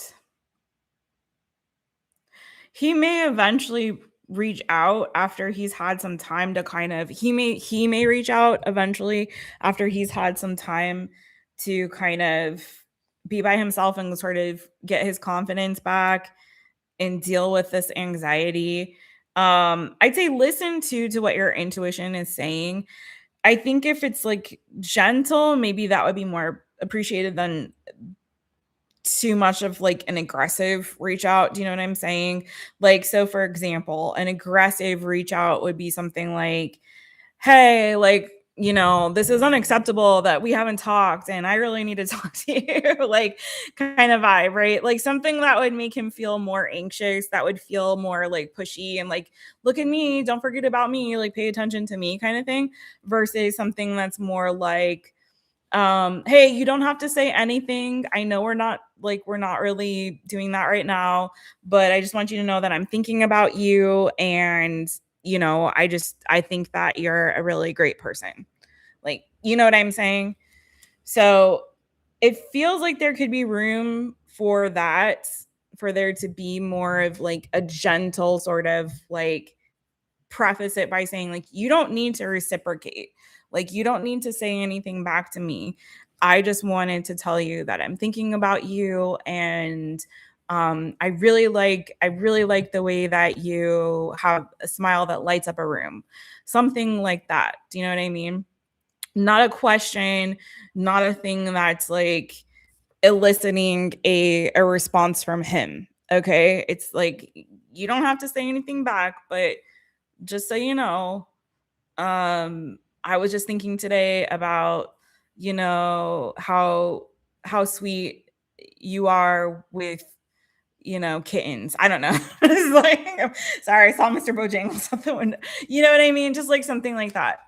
he may eventually reach out after he's had some time to kind of he may reach out eventually after he's had some time to kind of be by himself and sort of get his confidence back and deal with this anxiety. I'd say listen to what your intuition is saying. I think if it's like gentle, maybe that would be more appreciated than too much of like an aggressive reach out. Do you know what I'm saying? Like, so for example, an aggressive reach out would be something like, hey, like, this is unacceptable that we haven't talked and I really need to talk to you. Like, kind of vibe, right? Like something that would make him feel more anxious, that would feel more like pushy and like, look at me, don't forget about me, like pay attention to me kind of thing, versus something that's more like, hey, you don't have to say anything. I know we're not really doing that right now, but I just want you to know that I'm thinking about you, and I think that you're a really great person. Like, you know what I'm saying? So it feels like there could be room for that, for there to be more of like a gentle sort of like preface it by saying like, you don't need to reciprocate. Like, you don't need to say anything back to me. I just wanted to tell you that I'm thinking about you, and I really like the way that you have a smile that lights up a room. Something like that. Do you know what I mean? Not a question, not a thing that's like eliciting a response from him. Okay? It's like, you don't have to say anything back, but just so you know, I was just thinking today about, how sweet you are with, kittens. I don't know. It's like, sorry, I saw Mr. Bojangles out the window. You know what I mean? Just like something like that,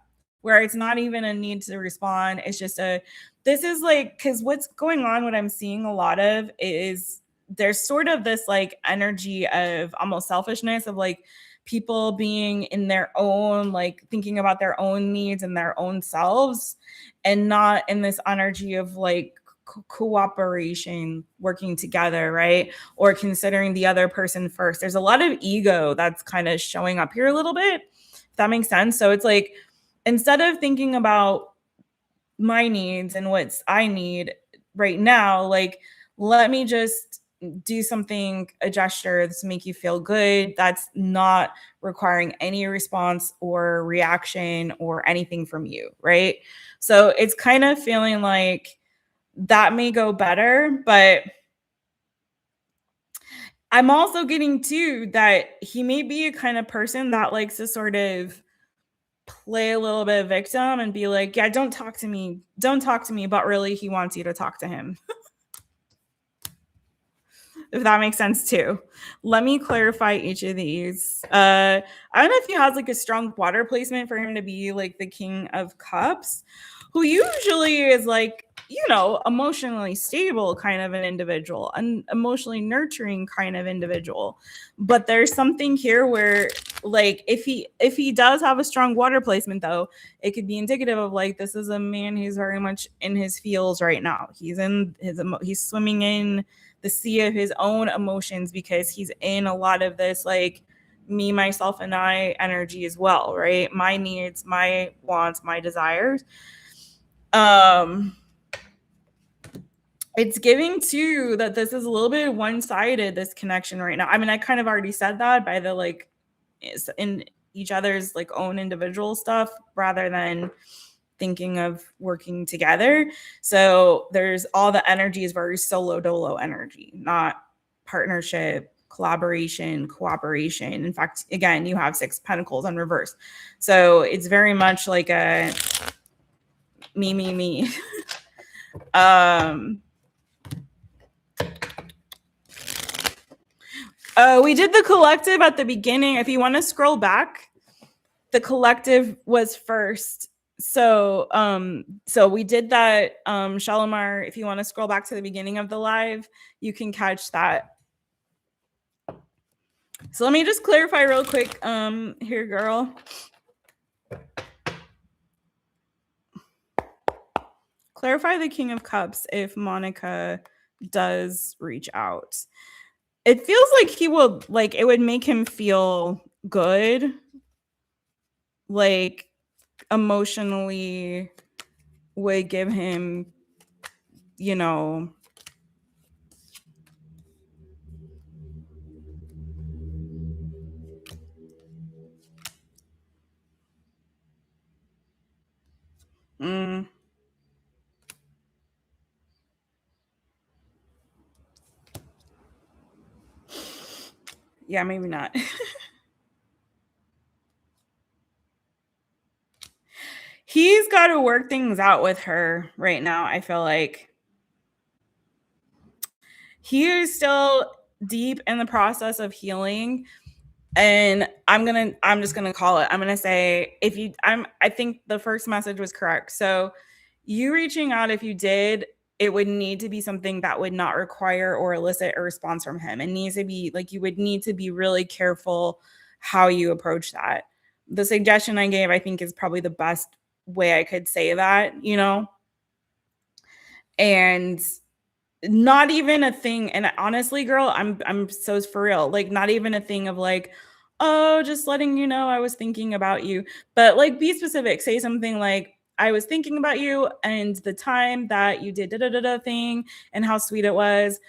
where it's not even a need to respond. It's just this is like, because what's going on, what I'm seeing a lot of is there's sort of this like energy of almost selfishness of like people being in their own, like thinking about their own needs and their own selves, and not in this energy of like cooperation, working together, right? Or considering the other person first. There's a lot of ego that's kind of showing up here a little bit, if that makes sense. So it's like, instead of thinking about my needs and what I need right now, like, let me just do something, a gesture to make you feel good, that's not requiring any response or reaction or anything from you, right? So it's kind of feeling like that may go better, but I'm also getting too that he may be a kind of person that likes to sort of play a little bit of victim and be like, yeah, don't talk to me, but really he wants you to talk to him. if that makes sense too. Let me clarify each of these. I don't know if he has like a strong water placement for him to be like the King of Cups, who usually is like, you know, emotionally stable kind of an individual, an emotionally nurturing kind of individual. But there's something here where like if he does have a strong water placement though, it could be indicative of like this is a man who's very much in his feels right now. He's swimming in the sea of his own emotions because he's in a lot of this like me, myself, and I energy as well, right? My needs, my wants, my desires. It's giving too that this is a little bit one-sided, this connection right now. I mean, I kind of already said that by the like in each other's like own individual stuff rather than thinking of working together. So there's all the energy is very solo dolo energy, not partnership, collaboration, cooperation. In fact, again, you have 6 pentacles in reverse. So it's very much like a me. We did the collective at the beginning. If you want to scroll back, the collective was first. So we did that. Shalimar, if you want to scroll back to the beginning of the live, you can catch that. So let me just clarify real quick here, girl. Clarify the King of Cups if Monica does reach out. It feels like he will, like, it would make him feel good, like, emotionally would give him, you know, yeah, maybe not. He's got to work things out with her right now. I feel like he is still deep in the process of healing. And I'm just gonna call it. I'm gonna say I think the first message was correct. So you reaching out, if you did, it would need to be something that would not require or elicit a response from him. It needs to be like you would need to be really careful how you approach that. The suggestion I gave, I think, is probably the best way I could say that, you know? And not even a thing. And honestly, girl, I'm so for real. Like, not even a thing of like, oh, just letting you know I was thinking about you. But like, be specific. Say something like, I was thinking about you and the time that you did da thing and how sweet it was.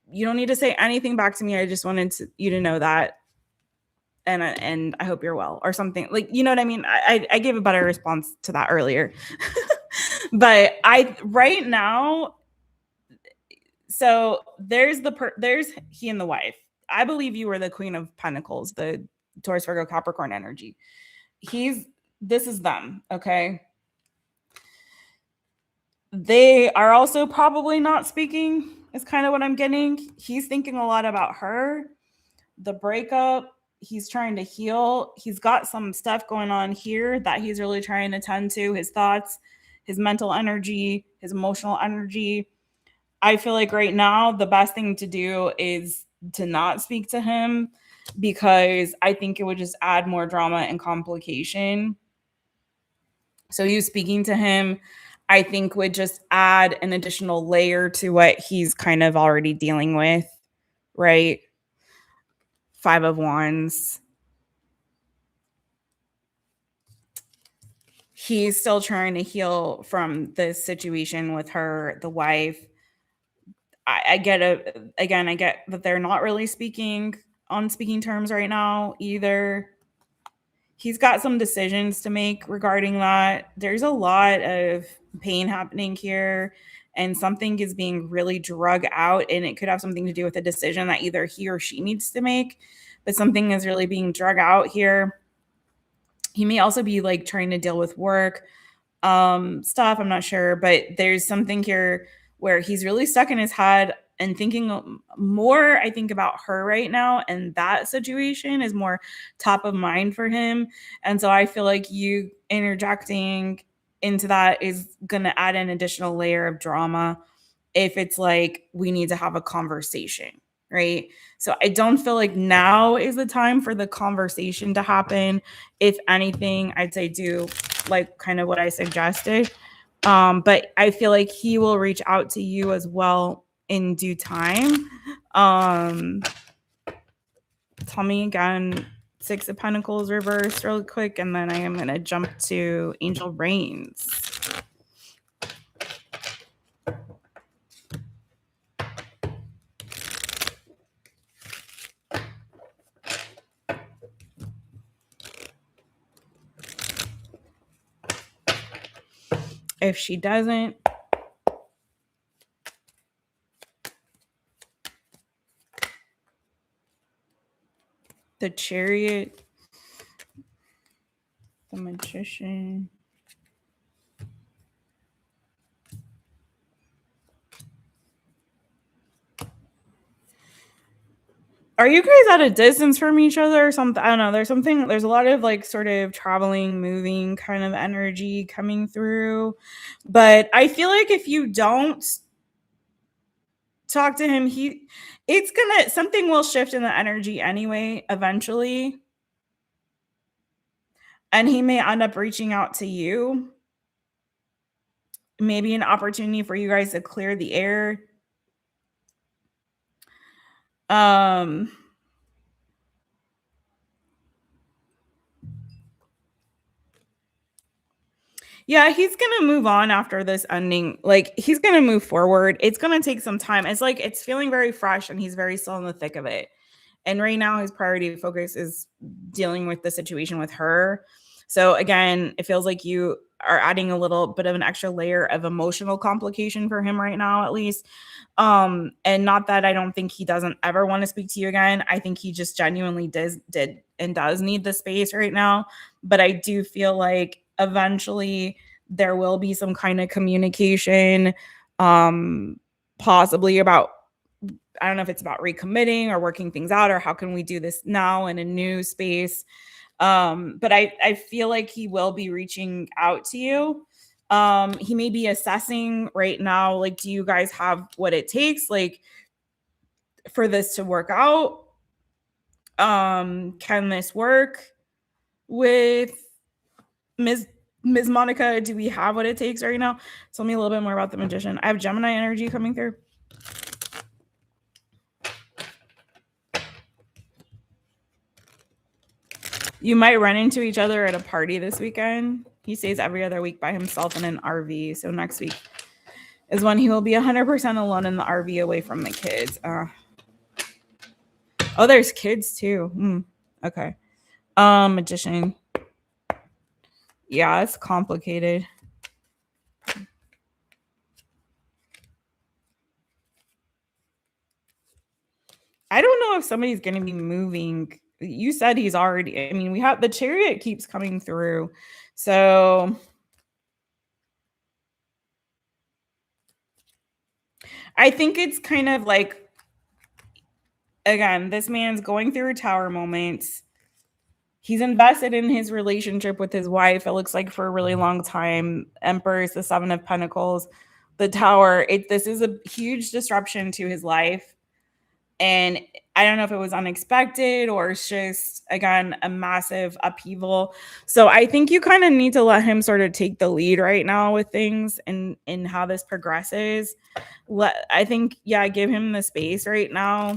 You don't need to say anything back to me. I just wanted you to know that. And I hope you're well or something, like, you know what I mean? I gave a better response to that earlier. But right now, so there's he and the wife. I believe you were the Queen of Pentacles, the Taurus, Virgo, Capricorn energy. This is them, okay? They are also probably not speaking, is kind of what I'm getting. He's thinking a lot about her, the breakup. He's trying to heal. He's got some stuff going on here that he's really trying to tend to, his thoughts, his mental energy, his emotional energy. I feel like right now the best thing to do is to not speak to him, because I think it would just add more drama and complication. So you speaking to him, I think, would just add an additional layer to what he's kind of already dealing with, right? 5 of Wands. He's still trying to heal from this situation with her, the wife. I get that they're not really speaking on speaking terms right now either. He's got some decisions to make regarding that. There's a lot of pain happening here, and something is being really drug out, and it could have something to do with a decision that either he or she needs to make, but something is really being drug out here. He may also be like trying to deal with work stuff. I'm not sure, but there's something here where he's really stuck in his head and thinking more, I think, about her right now, and that situation is more top of mind for him. And so I feel like you interjecting into that is going to add an additional layer of drama if it's like we need to have a conversation, right? So I don't feel like now is the time for the conversation to happen. If anything, I'd say do like kind of what I suggested. But I feel like he will reach out to you as well in due time. Tell me again, Six of Pentacles reversed really quick, and then I am going to jump to Angel Reigns. If she doesn't, the Chariot, the Magician. Are you guys at a distance from each other or something? I don't know. There's a lot of like sort of traveling, moving kind of energy coming through. But I feel like if you don't talk to him, something will shift in the energy anyway, eventually. And he may end up reaching out to you. Maybe an opportunity for you guys to clear the air. Yeah, he's going to move on after this ending. Like, he's going to move forward. It's going to take some time. It's like it's feeling very fresh and he's very still in the thick of it. And right now, his priority focus is dealing with the situation with her. So again, it feels like you are adding a little bit of an extra layer of emotional complication for him right now, at least. And not that I don't think he doesn't ever want to speak to you again. I think he just genuinely does need the space right now. But I do feel like eventually there will be some kind of communication, possibly about, I don't know if it's about recommitting or working things out or how can we do this now in a new space. But I feel like he will be reaching out to you. He may be assessing right now, like, do you guys have what it takes, like, for this to work out? Can this work with Ms. Monica? Do we have what it takes right now? Tell me a little bit more about the Magician. I have Gemini energy coming through. You might run into each other at a party this weekend. He stays every other week by himself in an RV. So next week is when he will be 100% alone in the RV away from the kids. Oh, there's kids too. Okay. Magician. Yeah, it's complicated. I don't know if somebody's going to be moving. You said he's already, I mean, we have the Chariot keeps coming through. So I think it's kind of like, again, this man's going through a tower moment. He's invested in his relationship with his wife, it looks like, for a really long time. Empress, the Seven of Pentacles, the Tower. This is a huge disruption to his life. And I don't know if it was unexpected or it's just, again, a massive upheaval. So I think you kind of need to let him sort of take the lead right now with things and how this progresses. I think, yeah, give him the space right now.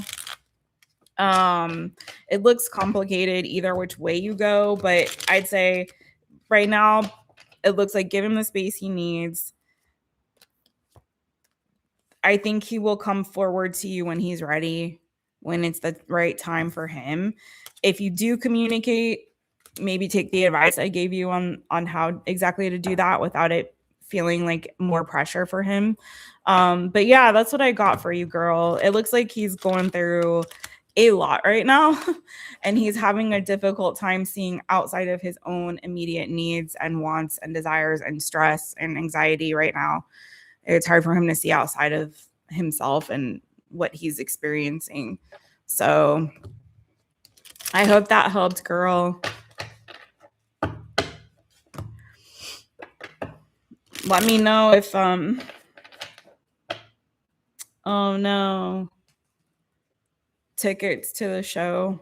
It looks complicated either which way you go, but I'd say right now it looks like give him the space he needs. I think he will come forward to you when he's ready, when it's the right time for him. If you do communicate, maybe take the advice I gave you on how exactly to do that without it feeling like more pressure for him. But yeah, that's what I got for you, girl. It looks like he's going through a lot right now and he's having a difficult time seeing outside of his own immediate needs and wants and desires and stress and anxiety right now. It's hard for him to see outside of himself and what he's experiencing. So I hope that helped, girl. Let me know if oh no, tickets to the show.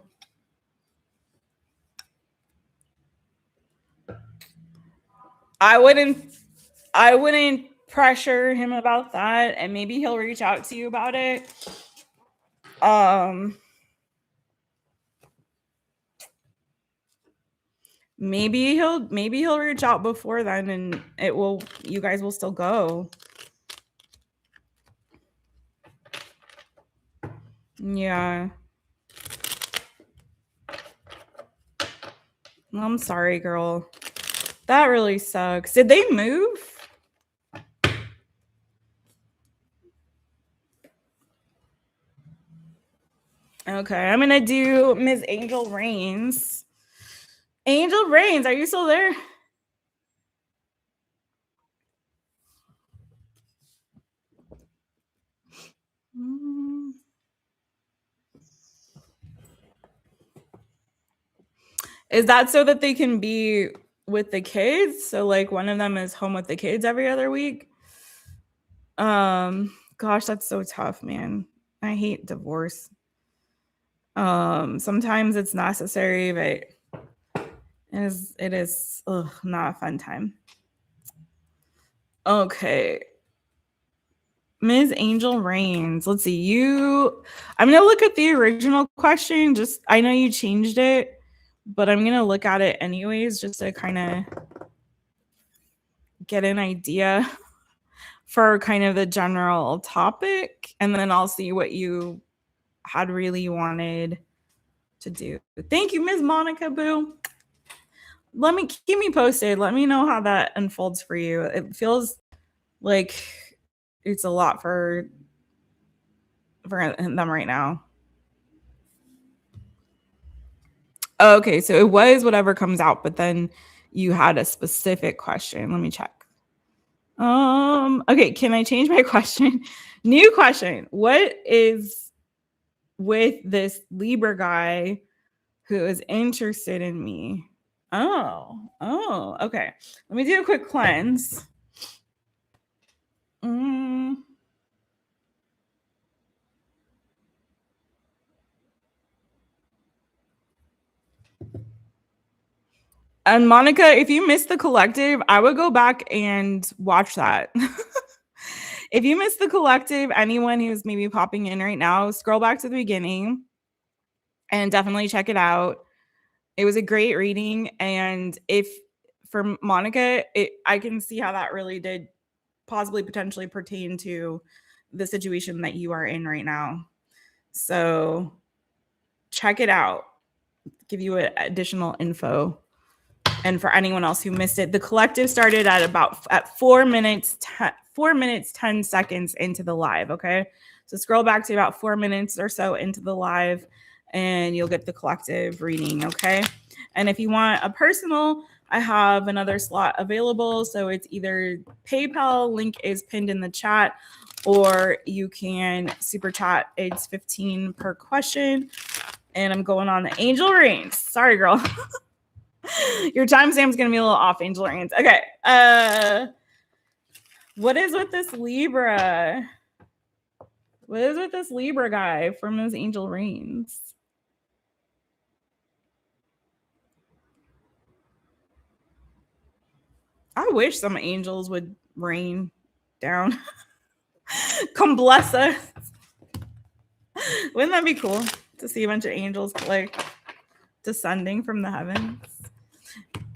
I wouldn't pressure him about that, and maybe he'll reach out to you about it. Maybe he'll reach out before then, and you guys will still go. Yeah. I'm sorry, girl. That really sucks. Did they move? Okay, I'm gonna do Ms. Angel Reigns. Angel Reigns, are you still there? Is that so that they can be with the kids? So like one of them is home with the kids every other week? Gosh, that's so tough, man. I hate divorce. Sometimes it's necessary, but it is not a fun time. Okay. Ms. Angel Reigns. Let's see. I'm gonna look at the original question. I know you changed it, but I'm gonna look at it anyways, just to kind of get an idea for kind of the general topic, and then I'll see what you had really wanted to do. Thank you, Ms. Monica Boo. Keep me posted. Let me know how that unfolds for you. It feels like it's a lot for them right now. Okay, so it was whatever comes out, but then you had a specific question. Let me check. Okay, can I change my question? New question. What is with this Libra guy who is interested in me? Oh, okay. Let me do a quick cleanse. And Monica, if you missed the collective, I would go back and watch that. If you missed the collective, anyone who's maybe popping in right now, scroll back to the beginning and definitely check it out. It was a great reading. And if for Monica, I can see how that really did possibly potentially pertain to the situation that you are in right now. So check it out. Give you additional info. And for anyone else who missed it, the collective started at 4 minutes 10 seconds into the live. Okay, so scroll back to about 4 minutes or so into the live, and you'll get the collective reading. Okay, and if you want a personal, I have another slot available. So it's either PayPal, link is pinned in the chat, or you can super chat. It's $15 per question, and I'm going on the Angel Reigns. Sorry, girl. Your timestamp's gonna be a little off, Angel Reigns. Okay. What is with this Libra? What is with this Libra guy from his Angel Reigns? I wish some angels would rain down. Come bless us. Wouldn't that be cool to see a bunch of angels like descending from the heavens?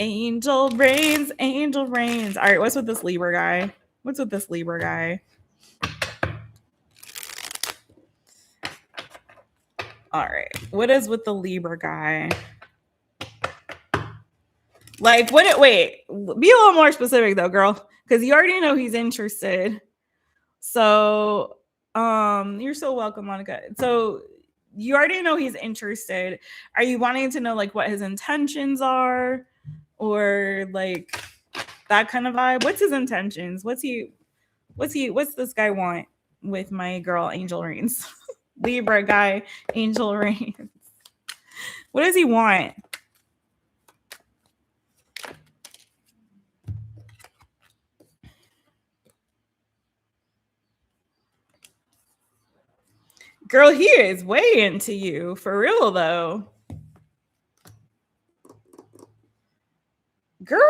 Angel Reigns, Angel Reigns. All right, what's with this Libra guy? What's with this Libra guy? All right, what is with the Libra guy? Like, wait, be a little more specific though, girl, because you already know he's interested. So, you're so welcome, Monica. So you already know he's interested. Are you wanting to know like what his intentions are, or like that kind of vibe? What's his intentions? What's this guy want with my girl Angel Reigns? Libra guy, Angel Rain. What does he want? Girl, he is way into you. For real, though. Girl.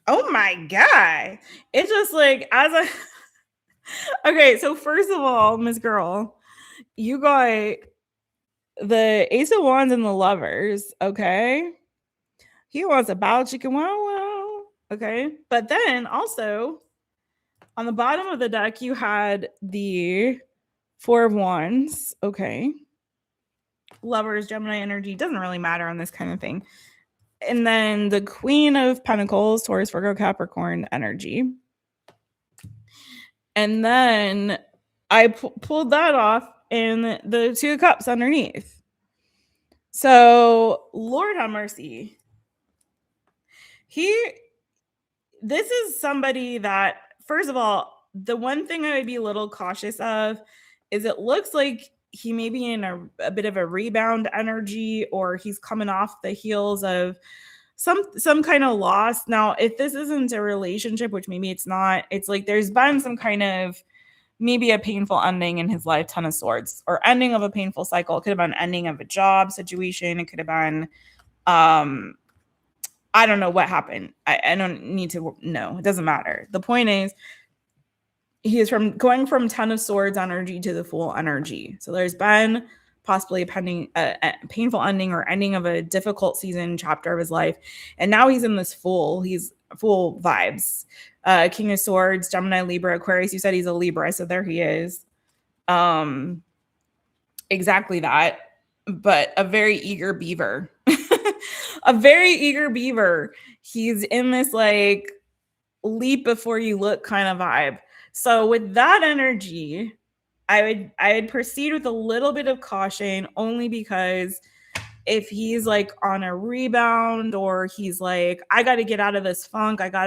Oh my God. It's just like, as a. Okay, so first of all, Miss Girl, you got the Ace of Wands and the Lovers, okay? He wants a bow chicken wow wow, okay? But then also on the bottom of the deck, you had the Four of Wands, okay? Lovers, Gemini energy, doesn't really matter on this kind of thing. And then the Queen of Pentacles, Taurus, Virgo, Capricorn energy. And then I pulled that off in the Two of Cups underneath. So, Lord have mercy. This is somebody that, first of all, the one thing I would be a little cautious of is it looks like he may be in a bit of a rebound energy, or he's coming off the heels of some kind of loss. Now, if this isn't a relationship, which maybe it's not, it's like there's been some kind of maybe a painful ending in his life, Ten of Swords, or ending of a painful cycle. It could have been ending of a job situation. It could have been, I don't know what happened. I don't need to know. It doesn't matter. The point is, he is going from Ten of Swords energy to the Fool energy. So there's been possibly a painful ending or ending of a difficult season chapter of his life. And now he's in this Fool. He's Fool vibes. King of Swords, Gemini, Libra, Aquarius. You said he's a Libra, so there he is. Exactly that. But a very eager beaver. A very eager beaver. He's in this like leap before you look kind of vibe. So with that energy, I would proceed with a little bit of caution, only because if he's like on a rebound, or he's like, I got to get out of this funk, I got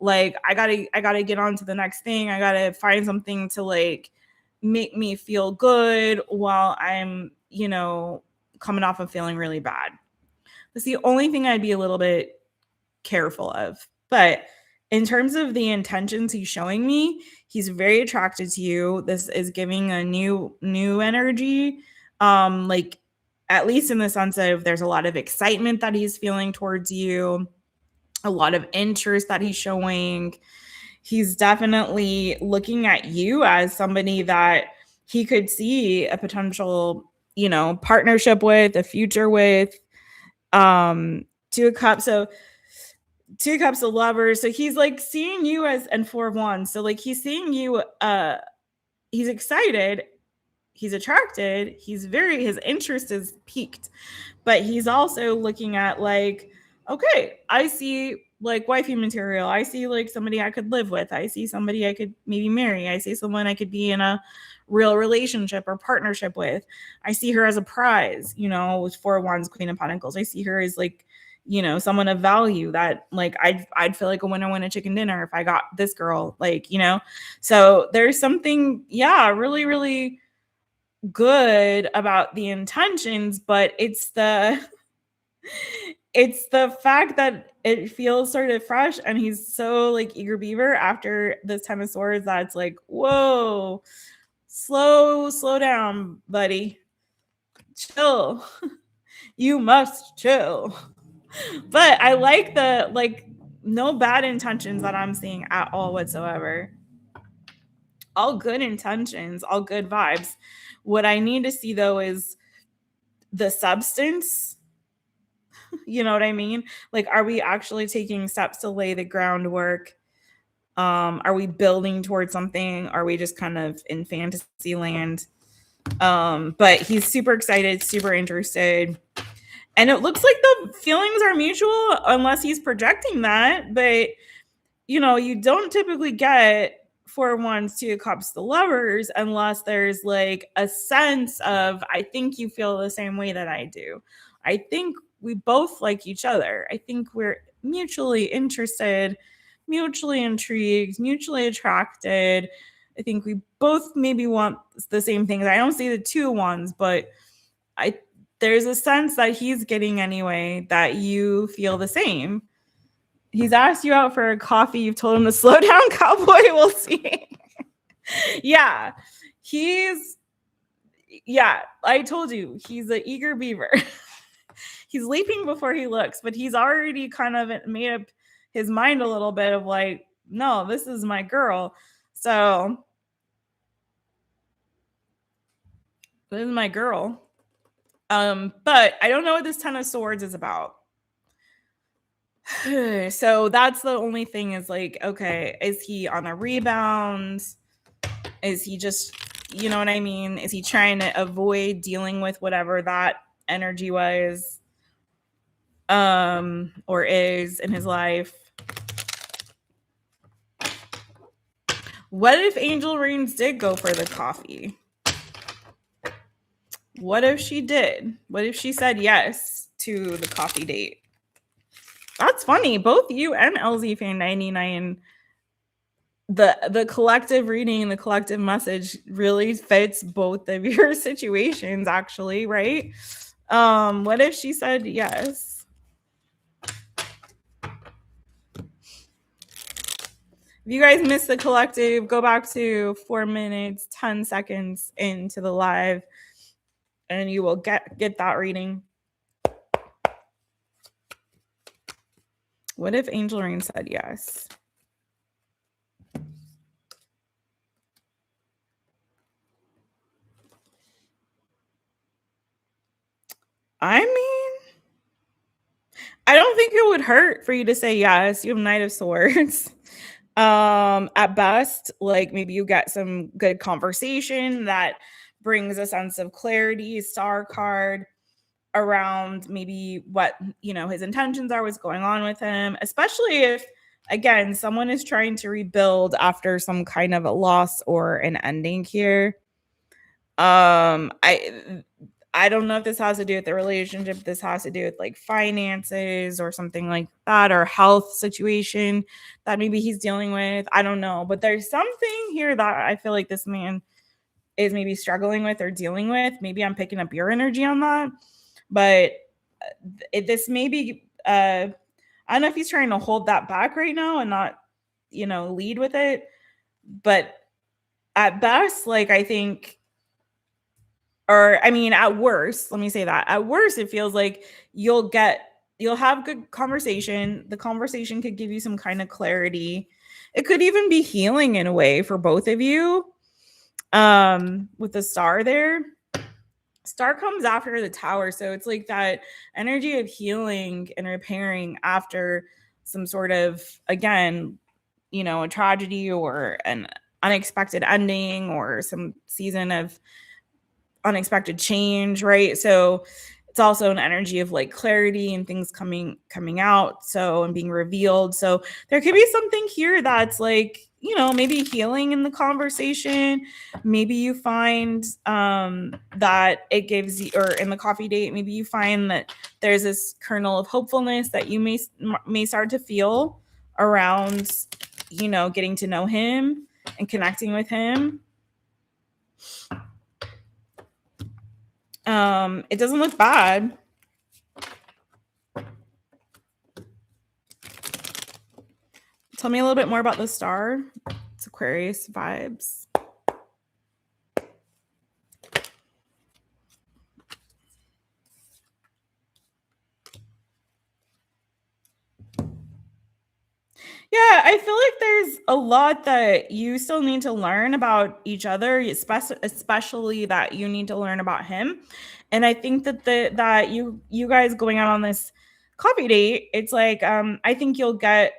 to get on to the next thing, I got to find something to like make me feel good while I'm, coming off of feeling really bad. That's the only thing I'd be a little bit careful of. But in terms of the intentions he's showing me, he's very attracted to you. This is giving a new energy. Like, at least in the sense of there's a lot of excitement that he's feeling towards you, a lot of interest that he's showing. He's definitely looking at you as somebody that he could see a potential, partnership with, a future with. Two of Cups. So Two of Cups of Lovers. So he's like seeing you as, and Four of Wands. So like he's seeing you, he's excited, he's attracted, his interest is piqued, but he's also looking at like, okay, I see like wifey material. I see like somebody I could live with. I see somebody I could maybe marry. I see someone I could be in a real relationship or partnership with. I see her as a prize, with Four of Wands, Queen of Pentacles. I see her as like, someone of value that like I'd feel like a winner win a chicken dinner if I got this girl, like, so there's something, really, really good about the intentions, but it's the fact that it feels sort of fresh, and he's so like eager beaver after this Ten of Swords that's like, whoa, slow down, buddy, chill. You must chill. But I like the no bad intentions that I'm seeing at all whatsoever. All good intentions, all good vibes. What I need to see though is the substance. You know what I mean? Like, are we actually taking steps to lay the groundwork? Are we building towards something? Are we just kind of in fantasy land? But he's super excited, super interested. And it looks like the feelings are mutual unless he's projecting that. But, you don't typically get Four of Wands, Two of Cups, the Lovers, unless there's like a sense of, I think you feel the same way that I do. I think we both like each other. I think we're mutually interested, mutually intrigued, mutually attracted. I think we both maybe want the same things. I don't see the two ones, but there's a sense that he's getting anyway that you feel the same. He's asked you out for a coffee. You've told him to slow down, cowboy. We'll see. Yeah. I told you, he's an eager beaver. He's leaping before he looks, but he's already kind of made up his mind a little bit of like, no, this is my girl. So this is my girl. But I don't know what this 10 of Swords is about. So that's the only thing is like, okay, is he on a rebound? Is he just, you know what I mean? Is he trying to avoid dealing with whatever that energy was or is in his life? What if Angel Reigns did go for the coffee? What if she did? What if she said yes to the coffee date? That's funny. Both you and LZ Fan 99, the collective reading and the collective message really fits both of your situations, actually, right? What if she said yes? If you guys missed the collective, go back to 4 minutes, 10 seconds into the live, and you will get that reading. What if Angel Rain said yes? I mean, I don't think it would hurt for you to say yes. You have Knight of Swords. At best, like maybe you get some good conversation that brings a sense of clarity, Star card around maybe what, you know, his intentions are, what's going on with him, especially if, again, someone is trying to rebuild after some kind of a loss or an ending here. I don't know if this has to do with the relationship. This has to do with like finances or something like that, or health situation that maybe he's dealing with. I don't know, but there's something here that I feel like this man is maybe struggling with or dealing with. Maybe I'm picking up your energy on that, but this may be, I don't know if he's trying to hold that back right now and not, you know, lead with it. But at best, like I think, or I mean, at worst, let me say that. At worst, it feels like you'll have good conversation. The conversation could give you some kind of clarity. It could even be healing in a way for both of you. With the star there. Star comes after the Tower. So it's like that energy of healing and repairing after some sort of, again, you know, a tragedy or an unexpected ending or some season of unexpected change, right? So it's also an energy of like clarity and things coming out, so, and being revealed. So there could be something here that's like, you know, maybe healing in the conversation. Maybe you find that it gives you, or in the coffee date, maybe you find that there's this kernel of hopefulness that you may start to feel around, you know, getting to know him and connecting with him. It doesn't look bad. Tell me a little bit more about the star. It's Aquarius vibes. Yeah, I feel like there's a lot that you still need to learn about each other, especially that you need to learn about him. And I think that that you guys going out on this coffee date, it's like I think you'll get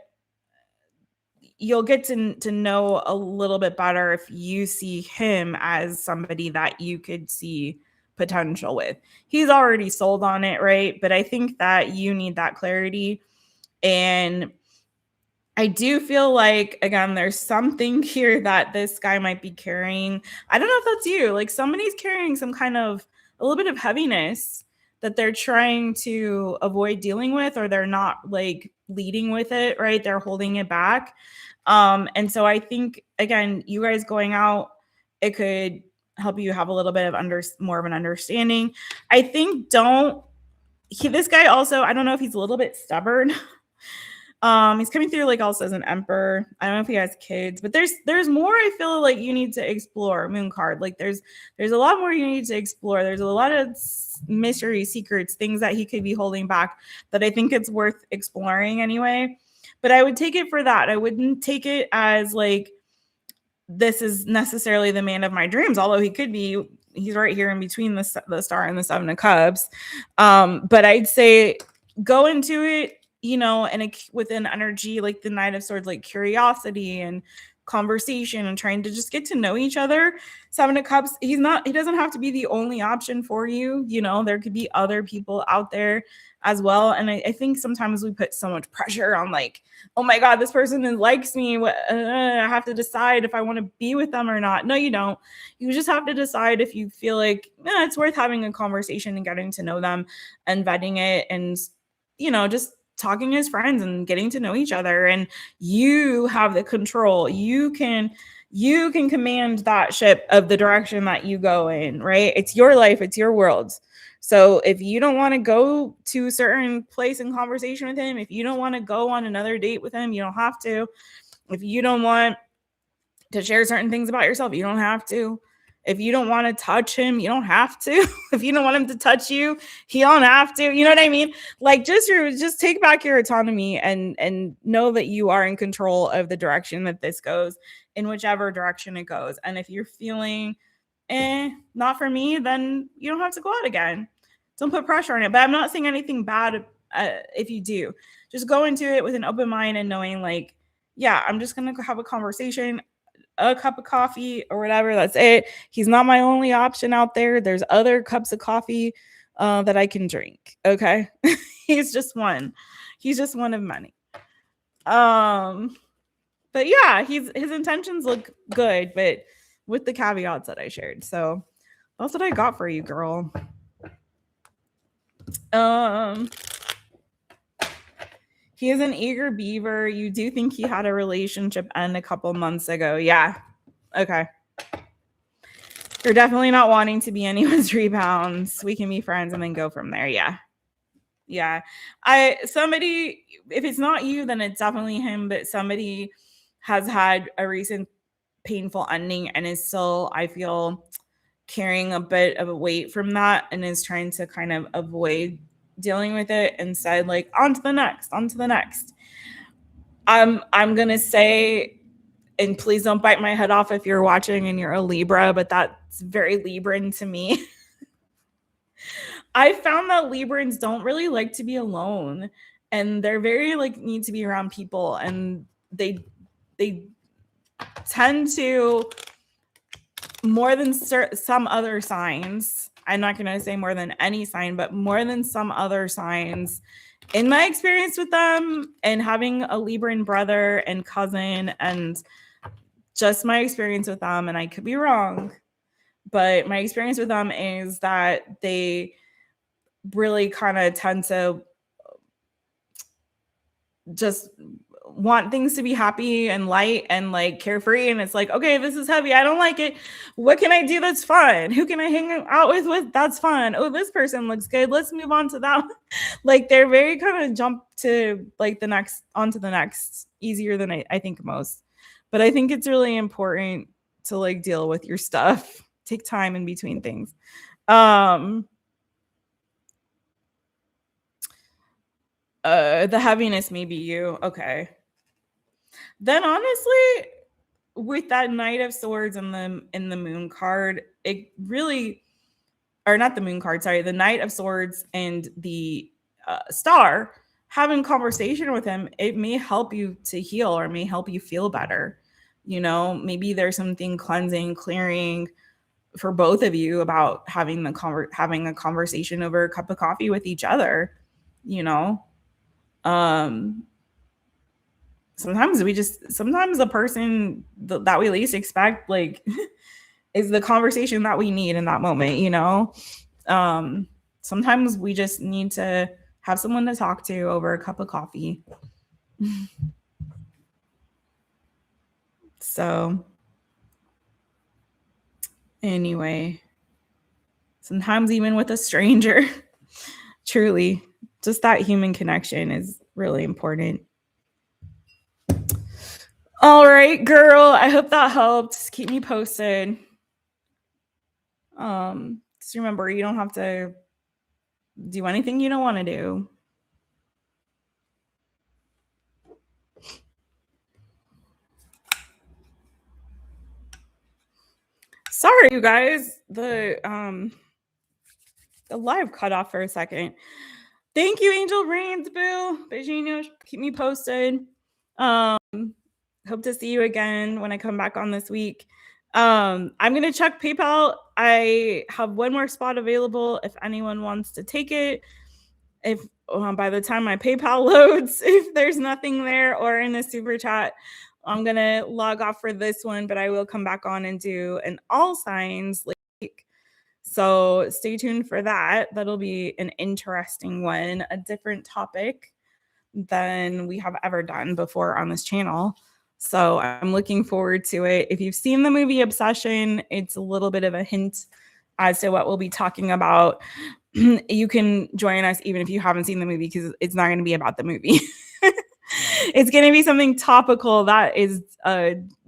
to know a little bit better if you see him as somebody that you could see potential with. He's already sold on it, right? But I think that you need that clarity. And I do feel like, again, there's something here that this guy might be carrying. I don't know if that's you. Like somebody's carrying some kind of a little bit of heaviness that they're trying to avoid dealing with, or they're not like leading with it, right? They're holding it back. And so I think, again, you guys going out, it could help you have a little bit of more of an understanding. I think this guy also, I don't know if he's a little bit stubborn. He's coming through like also as an emperor. I don't know if he has kids, but there's more I feel like you need to explore, moon card. Like there's a lot more you need to explore. There's a lot of mystery, secrets, things that he could be holding back that I think it's worth exploring anyway. But I would take it for that. I wouldn't take it as like this is necessarily the man of my dreams, although he could be. He's right here in between the star and the Seven of Cups. But I'd say go into it, and with an energy like the Knight of Swords, like curiosity and conversation and trying to just get to know each other. Seven of Cups, he doesn't have to be the only option for you. There could be other people out there as well. And I think sometimes we put so much pressure on like, oh my God, this person likes me. I have to decide if I want to be with them or not. No, you don't. You just have to decide if you feel like it's worth having a conversation and getting to know them and vetting it and, just talking as friends and getting to know each other. And you have the control. You can command that ship of the direction that you go in, right? It's your life. It's your world. So if you don't want to go to a certain place in conversation with him, if you don't want to go on another date with him, you don't have to. If you don't want to share certain things about yourself, you don't have to. If you don't want to touch him, you don't have to. If you don't want him to touch you, he don't have to. You know what I mean? Like just take back your autonomy and know that you are in control of the direction that this goes, in whichever direction it goes. And if you're feeling not for me, then you don't have to go out again. Don't put pressure on it. But I'm not saying anything bad if you do. Just go into it with an open mind and knowing like, yeah, I'm just going to have a conversation, a cup of coffee or whatever. That's it. He's not my only option out there. There's other cups of coffee that I can drink. Okay. He's just one. He's just one of many. But yeah, his intentions look good, but with the caveats that I shared. So that's what I got for you, girl. He is an eager beaver. You do think he had a relationship end a couple months ago. Yeah. Okay. You're definitely not wanting to be anyone's rebounds. We can be friends and then go from there. Yeah. Yeah. Somebody, if it's not you, then it's definitely him, but somebody has had a recent painful ending and is still, I feel, carrying a bit of a weight from that and is trying to kind of avoid dealing with it and said like on to the next. I'm gonna say, and please don't bite my head off if you're watching and you're a Libra, but that's very Libran to me. I found that Librans don't really like to be alone, and they're very like need to be around people, and they tend to, more than some other signs, I'm not going to say more than any sign, but more than some other signs, in my experience with them and having a Libran brother and cousin and just my experience with them, and I could be wrong, but my experience with them is that they really kind of tend to just want things to be happy and light and like carefree, and it's like, okay, this is heavy, I don't like it, what can I do that's fun, who can I hang out with that's fun, oh, this person looks good, let's move on to that. Like they're very kind of jump to like onto the next easier than I think most. But I think it's really important to like deal with your stuff, take time in between things. The heaviness may be you. Okay. Then honestly, with that Knight of Swords in the Moon card, it really, or not the Moon card, sorry, the Knight of Swords and the Star, having conversation with him, it may help you to heal or may help you feel better. Maybe there's something cleansing, clearing for both of you about having a conversation over a cup of coffee with each other. Sometimes the person that we least expect, like, is the conversation that we need in that moment, sometimes we just need to have someone to talk to over a cup of coffee. So anyway, sometimes even with a stranger, truly, just that human connection is really important. All right, girl. I hope that helped. Just keep me posted. Just remember, you don't have to do anything you don't want to do. Sorry, you guys. The live cut off for a second. Thank you, Angel Rains, Boo. Beijinho, keep me posted. Hope to see you again when I come back on this week. I'm gonna check PayPal. I have one more spot available if anyone wants to take it. If by the time my PayPal loads, if there's nothing there or in the super chat, I'm gonna log off for this one, but I will come back on and do an all signs link. So stay tuned for that. That'll be an interesting one, a different topic than we have ever done before on this channel. So I'm looking forward to it. If you've seen the movie Obsession, it's a little bit of a hint as to what we'll be talking about. You can join us even if you haven't seen the movie, because it's not going to be about the movie. It's going to be something topical that is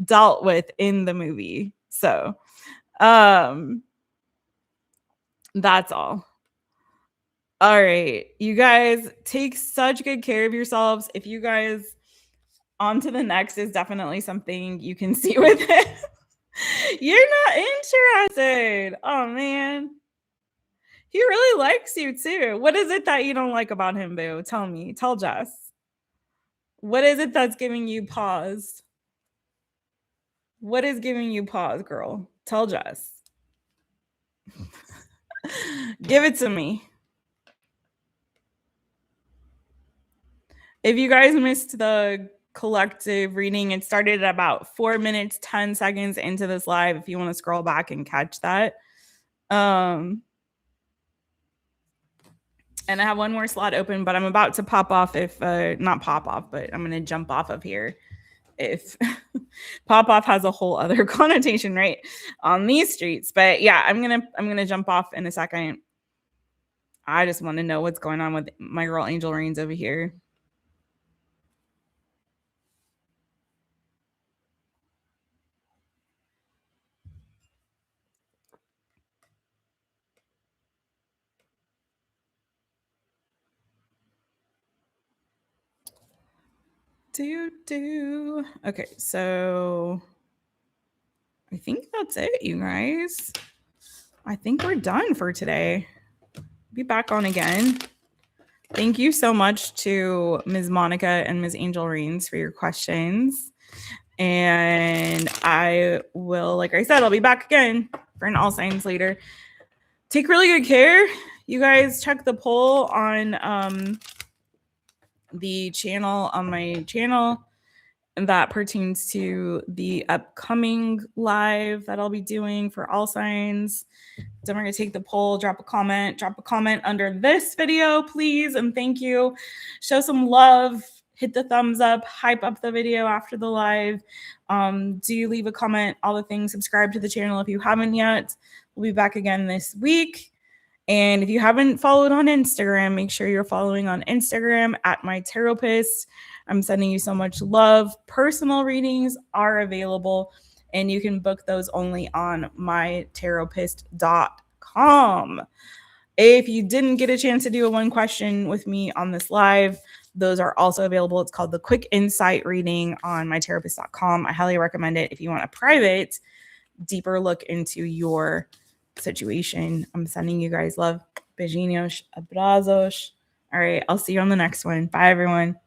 dealt with in the movie. So that's all. All right. You guys take such good care of yourselves. If you guys on to the next is definitely something you can see with it. You're not interested. Oh man. He really likes you too. What is it that you don't like about him, Boo? Tell me. Tell Jess. What is it that's giving you pause? What is giving you pause, girl? Tell Jess. Give it to me. If you guys missed the collective reading, it started at about 4 minutes, 10 seconds into this live. If you want to scroll back and catch that. And I have one more slot open, but I'm about to pop off if not pop off, but I'm going to jump off of here. If pop off has a whole other connotation, right, on these streets. But yeah, I'm gonna jump off in a second. I just want to know what's going on with my girl Angel Rains over here. Okay, so I think that's it, you guys. I think we're done for today. Be back on again. Thank you so much to Ms. Monica and Ms. Angel Rains for your questions. And I will, like I said, I'll be back again for an all signs later. Take really good care. You guys check the poll on the channel, on my channel, that pertains to the upcoming live that I'll be doing for all signs. Don't forget to take the poll, drop a comment under this video, please, and thank you. Show some love, hit the thumbs up, hype up the video after the live. Do leave a comment, all the things. Subscribe to the channel if you haven't yet. We'll be back again this week. And if you haven't followed on Instagram, make sure you're following on Instagram at my Taropist. I'm sending you so much love. Personal readings are available, and you can book those only on mytaropist.com. If you didn't get a chance to do a one question with me on this live, those are also available. It's called the Quick Insight Reading on mytaropist.com. I highly recommend it if you want a private, deeper look into your situation. I'm sending you guys love. Beijinhos, abrazos. All right, I'll see you on the next one. Bye, everyone.